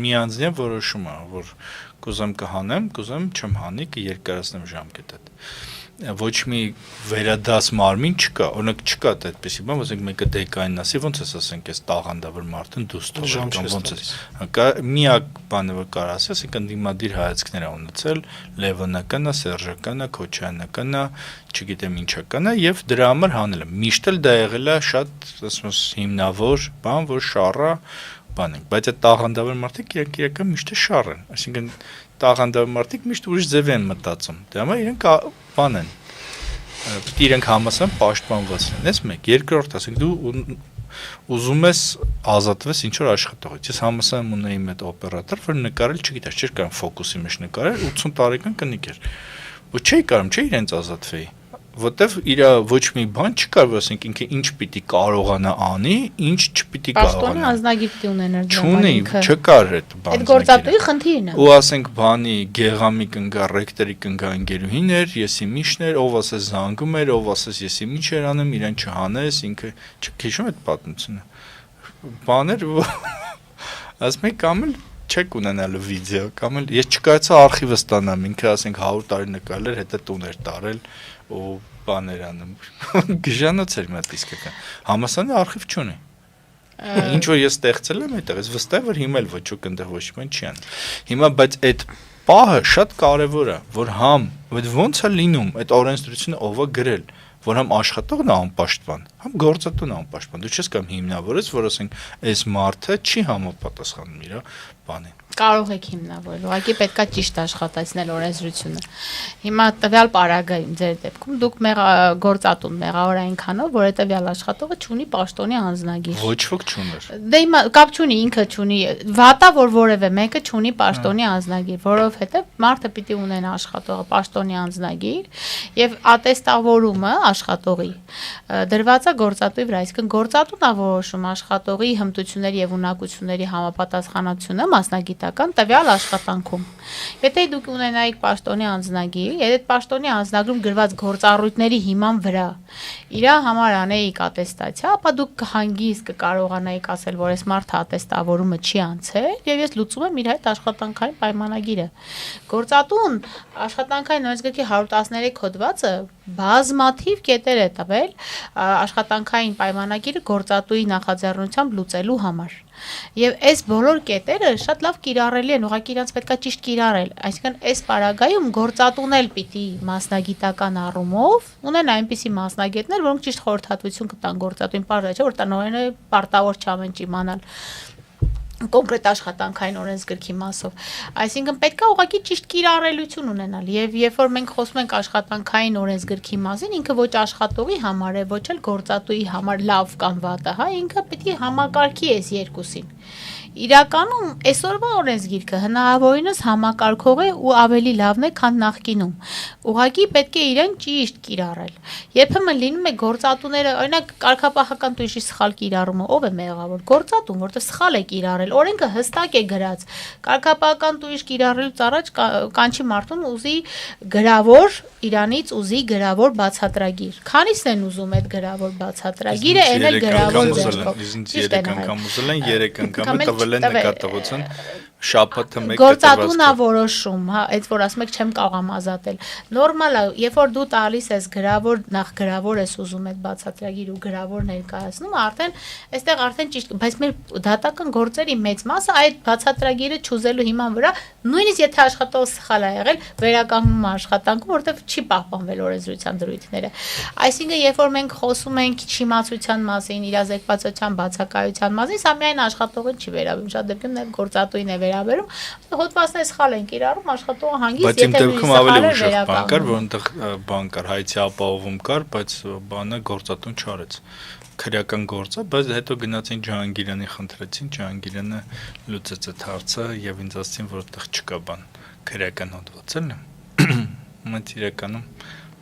միանձնյա որոշում է, որ կուզեմ կհանեմ, կուզեմ չեմ հանի, կերկարացնեմ ժամկետը։ ոչ մի վերադաս մարմին չկա, օրինակ չկա այդպեսի բան, ասենք մեկը դեկային ասի, ոնց էս ասենք, այս տաղանդավոր մարդն դուս տուժել կամ ոնց է։ Միակ բանը որ կարող ասի, ասենք ընդդիմադիր հայացքներ ա ունեցել, Լևոնական է, Սերժական է, Քոչարյանական է, չգիտեմ ինչական է եւ դրա համար հանել է։ Միշտ էլ դա եղել է շատ, ասում ես, հիմնավոր բան, որ շառա բան են, բայց այդ տաղանդավոր մարդիկ իրական միշտ շառ են, այսինքն տաղանդավոր մարդիկ միշտ ուրիշ ձև են մտածում, դրա համար իրենք բան են, պիտի իրենք համասան պաշտպանված են, այս մեկ, երկրորդ, ասենք դու ուզում ես ազատվես ինչ-որ աշխատողից, ես համասան ունեի մեծ օպերատոր, որ նկարել չգիտես, չէր կարող ֆոկուսի մեջ նկարել, 80 տարեկան կնիկ էր, որ չէի կարում, չէի իրենց ազատվեի, որտեվ իր ոչ մի բան չկար, որ ասենք ինքը ինչ պիտի կարողանա անի, ինչ չպիտի կարողանա։ Պաշտոնի անձնագիր պիտի ունենար Չունի, չկար այդ բանը։ Այդ գործատուի խնդիրն է։ Ու ասենք բանի գեղամի կնգա, ռեկտորի կնգա ընկերուհիներ, եսի միշներ, ով ասես զանգում էր, ով ասես եսի ինչ էր անում, իրեն չհանես, ինքը չքեշում այդ պատմությունը։ Բաներ ասում եք կամ էլ չեք ունենալու վիդեո, կամ էլ ես չկարեցա արխիվը ստանամ, ինքը ասենք 100 տարի նկարել էր, հետո տուն էր տարել ու բաներ անում։ Գժանոց էր մի հատ իսկական։ Համասանի արխիվ չունի։ Ինչ որ ես ստեղծել եմ այդտեղ, ես վստահ եմ որ հիմա էլ ոչ ոք այնտեղ ոչ մի բան չի անում։ Հիմա բայց այդ պահը շատ կարևոր է, որ ոնց է լինում այդ օրենսդրությունը ով է գրել, որ համ աշխատողն է անպաշտպան, համ գործատուն է անպաշտպան։ Դու չես կամ հիմնավորես, որ ասենք այս մարդը չի համապատասխանում իր բանին։ Կարող եք հիմնավորել, ուղղակի պետքա ճիշտ աշխատացնել օրենսդրությունը։ Հիմա տվյալ պարագայում ձեր դեպքում դուք գործատուն մեղավոր այնքանով, որ տվյալ աշխատողը չունի պաշտոնի անձնագիր։ Ոչ ոք չուներ։ Դե հիմա կապ չունի, ինքը չունի, վատա որ որևէ մեկը չունի պաշտոնի անձնագիր, որովհետև մարդը պիտի ունենա աշխատողը պաշտոնի անձնագիր եւ ատեստավորումը աշխատողի դրված է գործատուի վրա, այսինքն գործատուն է որոշում աշխատողի հմտությունների եւ ունակությունների համապատասխանությունը մասնագիտական տվյալ աշխատանքում։ Եթե դուք ունենայիք պաշտոնի անձնագիր, եւ այդ պաշտոնի անձնագրում գրված գործառույթների հիման վրա իր համար անեիք ատեստացիա, ապա դուք հանգիստ կկարողանայիք ասել, որ այս մարդը ատեստավորումը չի անցել եւ ես լուծում եմ իր հետ աշխատանքային պայմանագիրը։ Գործատուն աշխատանքային օրենսգրքի 113 հոդվածը բազմաթիվ կետեր է տվել աշխատանքային պայմանագիրը գործատուի նախաձեռնությամբ լուծելու համար։ Եվ այս բոլոր կետերը շատ լավ կիրառելի են, ուղղակի իրանց պետքա ճիշտ կիրառել, այսինքն այս պարագայում գործատուն էլ պիտի մասնագիտական առումով ունեն այնպիսի մասնագետներ, որոնք ճիշտ խորհրդատվություն կտան գործատուին, պարզա չէ, որ տնօրենը պարտավոր չամեն չի իմանալ կոնկրետ աշխատանքային օրենսգրքի մասով։ Այսինքն պետքա ուղղակի ճիշտ կիրառելություն ունենալ եւ երբ որ մենք խոսում ենք աշխատանքային օրենսգրքի մասին, ինքը ոչ աշխատողի համար է, ոչ էլ գործատուի համար լավ կամ վատ է, հա, ինքը պետք է համակարգի այս երկուսին։ Իրականում այսօրվա օրենսգիրքը հնարավորինս համակարգող է ու ավելի լավն է, քան նախկինում։ Ուղղակի պետք է իրեն ճիշտ կիրառել։ Երբեմն լինում է գործատուները, օրինակ կարգապահական տույժի սխալ կիրառումը ով է մեղավոր։ Գործատուն, որտեղ սխալ է կիրառել, օրենքը հստակ է գրած։ Կարգապահական տույժ կիրառելուց առաջ կանչի մարդուն ուզի գրավոր, իրանից ուզի գրավոր բացատրագիր։ Քանիսն են ուզում այդ գրավոր բացատրագիրը, այն էլ գրավոր ձեռքով։ Իսկ 3 անգամ ուզել են, 3 անգամ տվել են նկատողություն շաբաթը մեկ գործատունն է որոշում, հա, այդ որ ասում եք չեմ կարող ազատել։ Նորմալ է, երբ որ դու տալիս ես գրավոր, նախ գրավոր ես ուզում այդ բացատրագիր ու գրավոր ներկայացնում, արդեն այստեղ արդեն ճիշտ, բայց մեր դատական գործերի մեծ մասը այդ բացատրագիրը չուզելու հիման վրա, նույնիսկ եթե աշխատողը սխալ է եղել, վերականգնում է աշխատանքում, որովհետև չի պահպանվել օրենսդրության դրույթները։ Այսինքն, երբ որ մենք խոսում ենք չիմացության մասին, իրազեկվածության բացակայության մասին, սա միայն աշխատողին չի վերաբերում, շատ դեպքում նաև գործատուին է վերաբերում, հոդվածները սխալ են կիրառում, աշխատողը հանգիստ եթե դեպքում ավելի ուշ բան կար, որ այնտեղ բան կար, հայցի ապահովում կար, բայց բանը գործատուն չարեց։ Քրեական գործ է, բայց հետո գնացին Ջահանգիրյանի խնդրեցին, Ջահանգիրյանը լուծեց այդ հարցը եւ ինձ ասացին, որ այդտեղ չկա բան, քրեական հոդված էլ է։ Մենք իրականում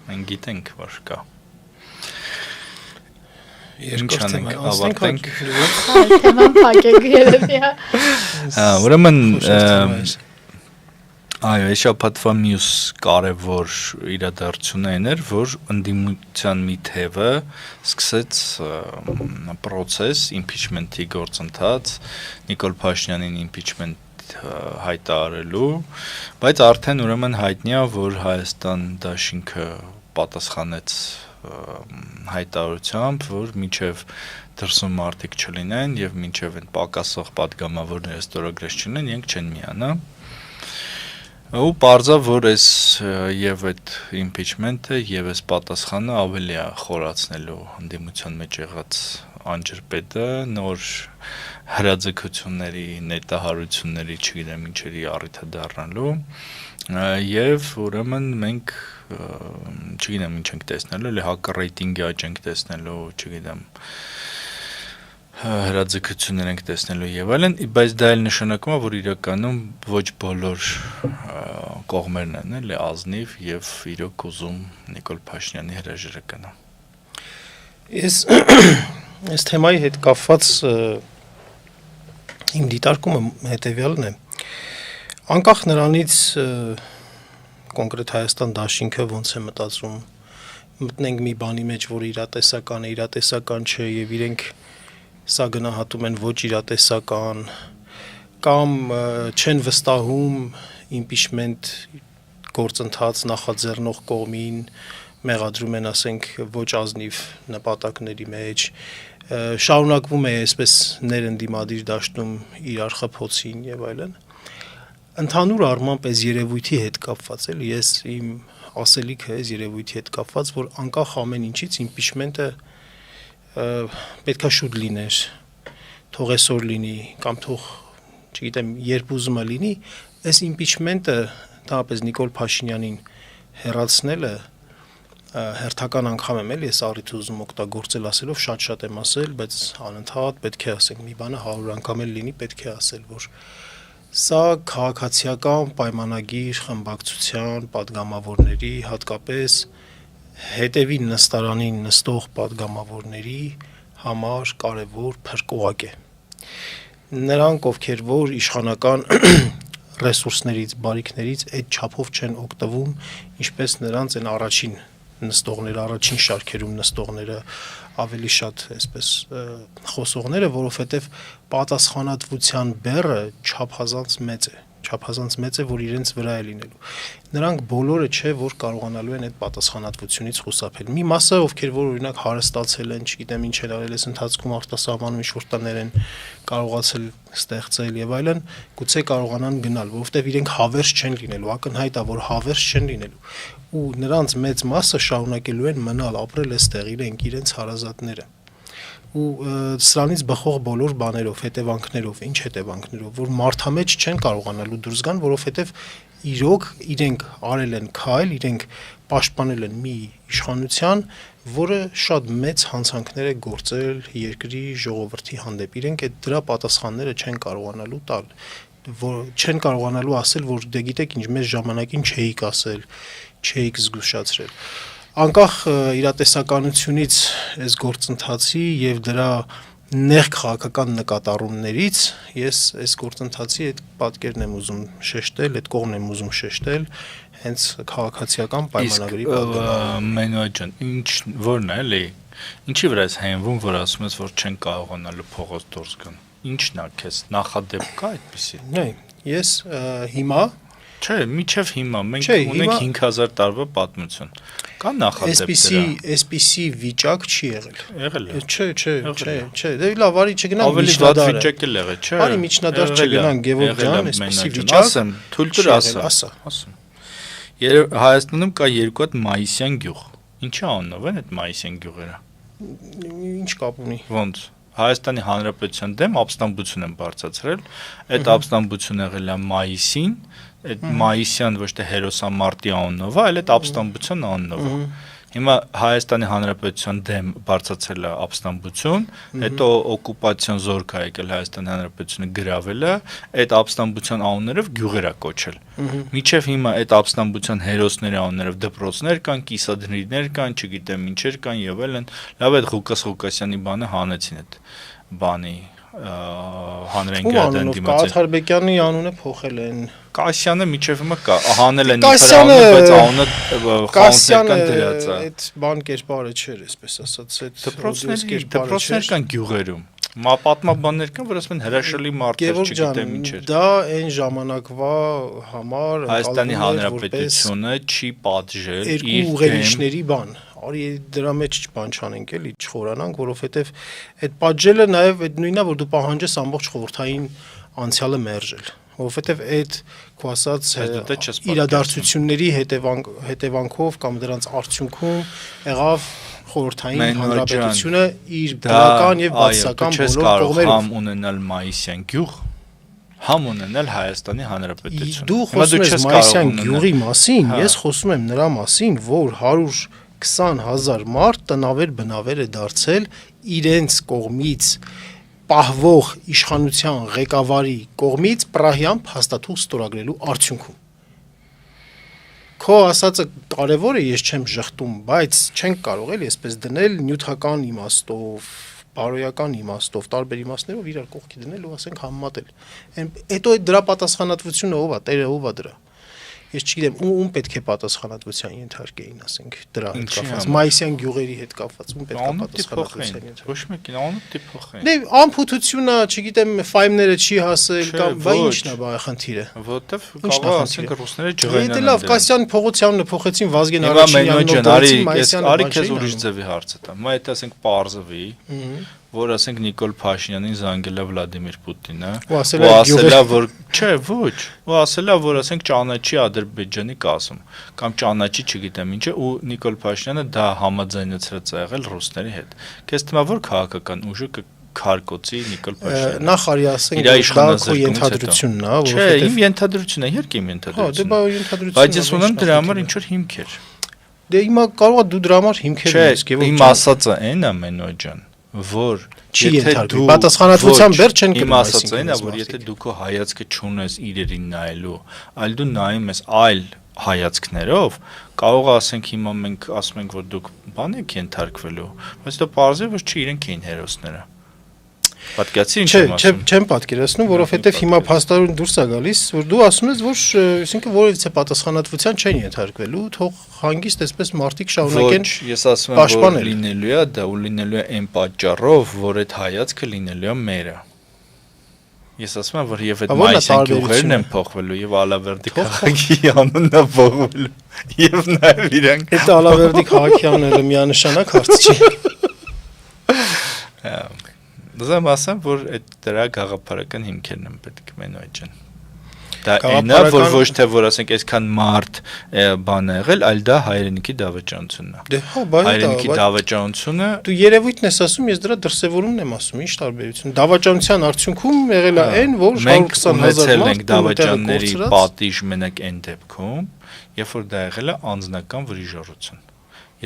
մենք գիտենք, որ կա։ Երկրորդ թեմա, ավարտենք։ Թեման փակեք երևի, հա։ Ուրեմն այո, շաբաթվա մյուս կարևոր իրադարձությունն էր, որ ընդդիմության մի թևը սկսեց process impeachment-ի գործընթաց, Նիկոլ Փաշինյանին impeachment հայտարարելու, բայց արդեն ուրեմն հայտնի է, որ Հայաստան դաշինքը պատասխանեց հայտարարությամբ, որ մինչև դրսում մարդիկ չլինեն եւ մինչև այն պակասող պատգամավորները ստորագրես չունեն, իրենք չեն միանա։ Ու պարզավ, որ այս եւ այդ impeachment-ը եւ այս պատասխանը ավելի է խորացնելու ընդդիմության մեջ եղած անջրպետը, նոր հրաձգությունների, նետահարությունների, չգիտեմ ինչերի առիթը դառնալու եւ ուրեմն մենք չգիտեմ ինչ ենք տեսնելու, էլի հակառ ռեյտինգի աճ ենք տեսնելու, չգիտեմ հրաձգություններ ենք տեսնելու եւ այլն, բայց դա էլ նշանակում է, որ իրականում ոչ բոլոր կողմերն են, էլի ազնիվ եւ իրոք ուզում Նիկոլ Փաշինյանի հրաժարը կնա։ Այս թեմայի հետ կապված իմ դիտարկումը հետեւյալն է։ Անկախ նրանից կոնկրետ Հայաստան դաշինքը ոնց է մտածում, մտնենք մի բանի մեջ, որ իրատեսական է, իրատեսական չէ եւ իրենք սա գնահատում են ոչ իրատեսական կամ չեն վստահում impeachment գործընթաց նախաձեռնող կողմին, մեղադրում են, ասենք, ոչ ազնիվ նպատակների մեջ, շարունակվում է այսպես ներընդդիմադիր դաշտում իրար խփոցին եւ այլն։ Ընդհանուր առմամբ այս երևույթի հետ կապված էլ ես իմ ասելիքը այս երևույթի հետ կապված, որ անկախ ամեն ինչից impeachment-ը պետքա շուտ լիներ, թող այսօր լինի կամ թող, չգիտեմ, երբ ուզում է լինի, այս impeachment-ը դահապես Նիկոլ Փաշինյանին հեռացնելը հերթական անգամ եմ էլ ես առիթ ուզում օգտագործել ասելով շատ եմ ասել, բայց անընդհատ պետք է ասենք մի բանը 100 անգամ էլ լինի, պետք է ասել, որ սա քաղաքացիական պայմանագիր խմբակցության падգամավորների, հատկապես հետևի նստարանին նստող падգամավորների համար կարևոր փրկողակ է։ Նրանք, ովքեր որ իշխանական ռեսուրսներից, բարիքներից այդ չափով չեն օգտվում, ինչպես նրանց այն առաջին նստողները, առաջին շարքերում նստողները, ավելի շատ այսպես խոսողները, որովհետև պատասխանատվության բեռը չափազանց մեծ է, որ իրենց վրա է լինելու։ Նրանք բոլորը չէ, որ կարողանալու են այդ պատասխանատվությունից խուսափել։ Մի մասը, ովքեր որ օրինակ հարստացել են, չգիտեմ ինչ են արել, այս ընթացքում արտասահմանում ինչ-որ տներ են կարողացել ստեղծել եւ այլն, գուցե կարողանան գնալ, որովհետեւ իրենք հավերժ չեն լինելու, ակնհայտ է, որ հավերժ չեն լինելու։ Ու նրանց մեծ մասը շարունակելու են մնալ, ապրել այստեղ, իրենց հարազատները։ Ու սրանից բխող բոլոր բաներով, հետևանքներով, ինչ հետևանքներով, որ մարդամեջ չեն կարողանալու դուրս գան, որովհետև իրոք իրենք արել են քայլ, իրենք պաշտպանել են մի իշխանության, որը շատ մեծ հանցանքներ է գործել երկրի ժողովրդի հանդեպ։ Իրենք այդ դրա պատասխանները չեն կարողանալու տալ, որ չեն կարողանալու ասել, որ դե գիտեք ինչ, մեզ ժամանակին չէիք ասել, չէիք զգուշացրել։ Անկախ իրատեսականությունից այս գործընթացի եւ դրա նեղ քաղաքական նկատառումներից ես այս գործընթացի այդ պատկերն եմ ուզում շեշտել, այդ կողմն եմ ուզում շեշտել, հենց քաղաքացիական պայմանագրի պատկերը։ Մենուա ջան, ինչ որն է, էլի, ինչի վրա ես հենվում, որ ասում ես, որ չեն կարողանալու փողոց դուրս գան։ Ինչն է քեզ նախադեպ կա այդպեսի։ Ես հիմա Չէ, միչև հիմա մենք ունենք 5000 տարվա պատմություն։ Կա նախադեպ դրա։ Այսպիսի վիճակ չի եղել։ Եղել է։ Չէ։ Դե լավ, արի չգնանք ավելի վատ վիճակ էլ եղել, չէ։ Արի միջնադար չգնանք, Գևորգ ջան, այսպիսի վիճակ։ Ասեմ, թույլ տուր ասա։ Հայաստանում կա երկու հատ մայիսյան գյուղ։ Ինչի անունով են այդ մայիսյան գյուղերը։ Ինչ կապ ունի։ Ոնց։ Հայաստանի Հանրապետության դեմ ապստամբություն են բարձրացրել, այդ ապստամբությունը եղել է մայիսին, այդ մայիսյան ոչ թե հերոսամարտի անունով, այլ այդ ապստամբության անունով։ Հիմա Հայաստանի Հանրապետության դեմ բարձրացել է ապստամբություն, հետո օկուպացիոն զորք է եկել Հայաստանի Հանրապետությունը գրավել է, այդ ապստամբության անուններով գյուղեր է կոչել։ Մինչև հիմա այդ ապստամբության հերոսների անուններով դպրոցներ կան, կիսադնիրներ կան, չգիտեմ ինչեր կան եւ այլն։ Լավ է Ղուկաս Ղուկասյանի բանը հանեցին այդ բանի հանրային գերդանդի մոտ։ Ղաթարբեկյանի անունը փոխել են։ Կասյանը միջև հիմա կա, հանել են իբր անունը, բայց անունը խանութներական դրած է։ Այդ բան կերպարը չէր, այսպես ասած, այդ դպրոցներ կան գյուղերում։ Պատմաբաններ կան, որ ասում են հրաշալի մարդեր, չգիտեմ ինչ էր։ Դա այն ժամանակվա համար Հայաստանի Հանրապետությունը չի պատժել իր ուղերիչների բան։ Արի դրա մեջ բան չանենք էլի, չխորանանք, որովհետև այդ պատժելը նաև այդ նույնն է, որ դու պահանջես ամբողջ խորհրդային անցյալը մերժել, որովհետև այդ քո ասած իրադարձությունների հետևանքով կամ դրանց արդյունքում եղավ խորհրդային հանրապետությունը իր դրական եւ բացասական բոլոր կողմերով համ ունենալ Մայիսյան գյուղ, համ ունենալ Հայաստանի Հանրապետություն։ Դու խոսում ես Մայիսյան գյուղի մասին, ես խոսում եմ նրա մասին, որ 120,000 մարդ տնավեր բնավեր է դարձել իրենց կողմից պահվող իշխանության ղեկավարի կողմից Պրահյան փաստաթուղթ ստորագրելու արդյունքում։ Քո ասածը կարևոր է, ես չեմ ժխտում, բայց չենք կարող էլի այսպես դնել նյութական իմաստով, բարոյական իմաստով, տարբեր իմաստներով իրար կողքի դնել ու ասենք համեմատել։ Հետո այդ դրա պատասխանատվությունը ով է, տերը ով է դրա։ Ես չգիտեմ, ում պետք է պատասխանատվության ենթարկեին, ասենք, դրա հետ կապված, Մայիսյան գյուղերի հետ կապված, ում պետք է պատասխանատվության ենթարկեին։ Ոչ մեկին անունը տիփոխեն։ Դե անփութությունը, չգիտեմ, ֆայմները չի հասել կամ բա ինչն է բա խնդիրը։ Որտեվ կարող ասենք ռուսները ջղայնան։ Դե լավ, Կասյան Փողոցյանն փոխեցին Վազգեն Արաքչյանին, արի քեզ ուրիշ ձևի հարցը տամ։ Մա այդ ասենք պարզվի, որ ասենք Նիկոլ Փաշինյանին զանգել է Վլադիմիր Պուտինը, ու ասելա որ չէ, ոչ, ու ասելա որ ասենք ճանաչի Ադրբեջանի կազմում, կամ ճանաչի չգիտեմ ինչը, ու Նիկոլ Փաշինյանը դա համաձայնեցրած է եղել ռուսների հետ։ Քեզ թվում է որ քաղաքական ուժը քարկոցի Նիկոլ Փաշինյանը։ Նախ արի ասենք դա քո ենթադրությունն է, որովհետեւ չէ, իմ ենթադրությունն է, իհարկե իմ ենթադրությունն է։ Հա, դե բա ենթադրությունն է։ Բայց ես ունեմ դրա համար ինչ որ հիմքեր։ Դե հիմա կարող է դու դրա համար հիմքեր ունես, գեւոր։ Իմ ասածը այն է Մենոյ ջան, որ եթե դու պատասխանատվության վերջ չեն գնում, իմ ասածը այն է, որ եթե դու քո հայացքը չունես իրերին նայելու, այլ դու նայում ես այլ հայացքներով, կարող ասենք հիմա մենք ասում ենք, որ դուք բան եք ենթարկվելու, բայց դա պարզի որ չի իրենք էին հերոսները։ Պատկերացի ինչ եմ ասում։ Չեմ պատկերացնում, որովհետև հիմա փաստորեն դուրս է գալիս, որ դու ասում ես, որ այսինքն որևիցե պատասխանատվության չեն ենթարկվելու, թող հանգիստ այսպես մարդիկ շարունակեն։ Ես ասում եմ, որ լինելու է դա ու լինելու է այն պատճառով, որ այդ հայացքը լինելու է մերը։ Ես ասում եմ, որ եւ այդ Մայիսյան գյուղերն են փոխվելու եւ Ալավերդի քաղաքի անունը փոխվելու եւ նաեւ իրանք։ Այդ Ալավերդի քաղաքի անունը միանշանակ հարց չի։ Դուք ասեմ, որ այդ դրա գաղափարական հիմքերն են պետք Մենոյ ջան։ Դա այնա, որ ոչ թե որ ասենք այսքան մարդ բան է եղել, այլ դա հայրենիքի դավաճանությունն է։ Դե հա, բայց հայրենիքի դավաճանությունը դու երևույթն ես ասում, ես դրա դրսևորումն եմ ասում, ինչ տարբերություն։ Դավաճանության արդյունքում եղել է այն, որ 120,000 մարդ դավաճանների պատիժ մենակ այն դեպքում, երբ որ դա եղել է անձնական վրիժառություն։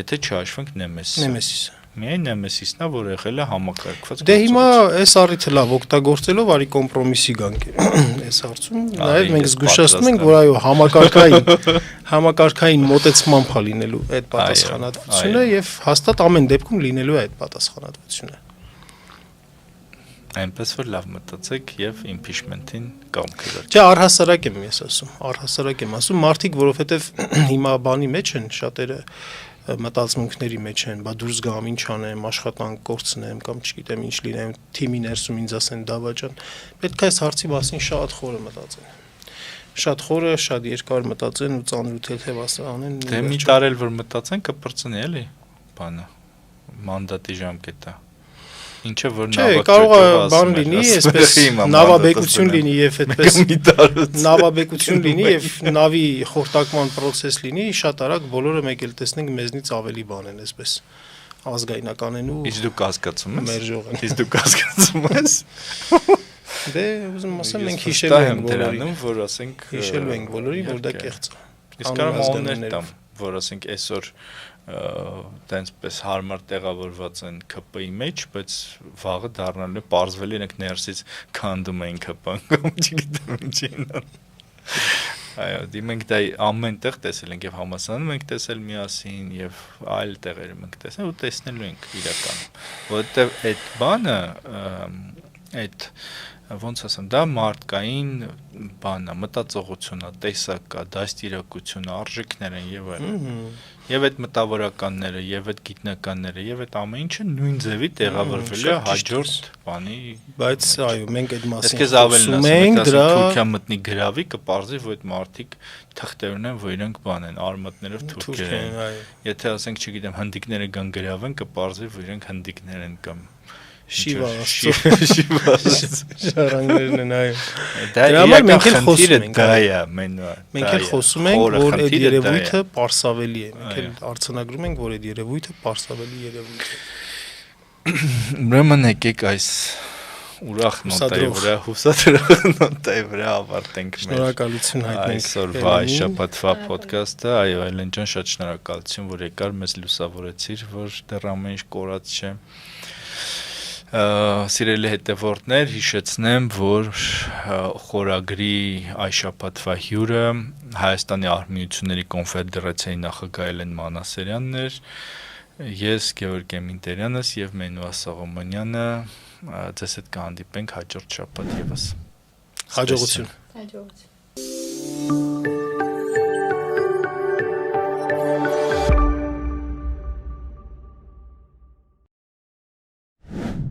Եթե չհաշվենք Նեմեսիսը։ Միայն Նեմեսիսն է, որ եղել է համակարգված։ Դե հիմա այս առիթը լավ օգտագործելով արի կոմպրոմիսի գանք այս հարցում։ Նաև մենք զգուշացնում ենք, որ այո, համակարգային մոտեցմամբ է լինելու այդ պատասխանատվությունը եւ հաստատ ամեն դեպքում լինելու է այդ պատասխանատվությունը։ Այնպես որ լավ մտածեք եւ impeachment-ին կամքը վերջ։ Չէ, առհասարակ եմ ես ասում, առհասարակ եմ ասում, մարդիկ, որովհետեւ հիմա բանի մեջ են շատերը մտածմունքների մեջ են, բա դուրս գամ ինչ անեմ, աշխատանք կորցնեմ կամ չգիտեմ ինչ լինեմ, թիմի ներսում ինձ ասեն դավաճան։ Պետք է այս հարցի մասին շատ խորը մտածեն։ Շատ խորը, շատ երկար մտածեն ու ծանր ու թեթև անեն։ Դե մի տարել որ մտածեն կպրծնի էլի բանը մանդատի ժամկետը։ Ինչը որ կարող է բան լինի, այսպես նավաբեկություն լինի եւ այդպես նավաբեկություն լինի եւ նավի խորտակման process լինի, շատ արագ բոլորը մեկ էլ տեսնենք մեզնից ավելի բան են, այսպես ազգայնական են ու Իսկ դու կասկածում ես։ Մերժող են։ Իսկ դու կասկածում ես։ Դե ուզում ասեմ մենք հիշելու ենք բոլորին, որ ասենք հիշելու ենք բոլորին, որ դա կեղծ է։ Իսկ կարամ աններ տամ, որ ասենք այսօր տենցպես հարմար տեղավորված են ԿՊ-ի մեջ, բայց վաղը դառնալու է պարզվել իրենք ներսից քանդում էին ԿՊ-ն կամ չգիտեմ ինչին։ Այո, մենք դա ամենտեղ տեսել ենք եւ համասարանում ենք տեսել միասին եւ այլ տեղերում ենք տեսել ու տեսնելու ենք իրականում, որովհետեւ այդ բանը այդ ոնց ասեմ, դա մարդկային բան է, մտածողություն է, տեսակ է, դաստիարակություն է, արժեքներ են եւ այլն։ Եվ այդ մտավորականները, եւ այդ գիտնականները, եւ այդ ամեն ինչը նույն ձևի տեղավորվել է հաջորդ բանի, բայց այո, մենք այդ մասին Ես ավելին ասեմ, դրա Թուրքիա մտնի գրավի, կպարզի, որ այդ մարդիկ թղթեր ունեն, որ իրենք բան են, արմատներով թուրքեր են։ Եթե ասենք, չգիտեմ, հնդիկները կան գրավեն, կպարզի, որ իրենք հնդիկներ են կամ Շիվա շարանգներն են այո։ Դրա համար մենք էլ խոսում ենք, մենք էլ խոսում ենք, որ այդ երևույթը պարսավելի է։ Մենք էլ արձանագրում ենք, որ այդ երևույթը պարսավելի երևույթ է։ Ուրեմն եկեք այս ուրախ նոտայի վրա, հուսադրող նոտայի վրա ավարտենք մեր շնորհակալություն հայտնենք այսօրվա շաբաթվա ոդքասթը, այո, Այլեն ջան, շատ շնորհակալություն, որ եկար, մեզ լուսավորեցիր, որ դեռ ամեն ինչ կորած չէ։ Սիրելի հետևորդներ, հիշեցնեմ, որ խորագրի այս շաբաթվա հյուրը Հայաստանի Արհմիությունների կոնֆեդերացիայի նախագահ Էլեն Մանասերյանն էր, ես Գևորգ Էմինտերյանս եւ Մենուա Սողոմոնյանը ձեզ հետ կհանդիպենք հաջորդ շաբաթ եւս։ Հաջողություն։ Հաջողություն։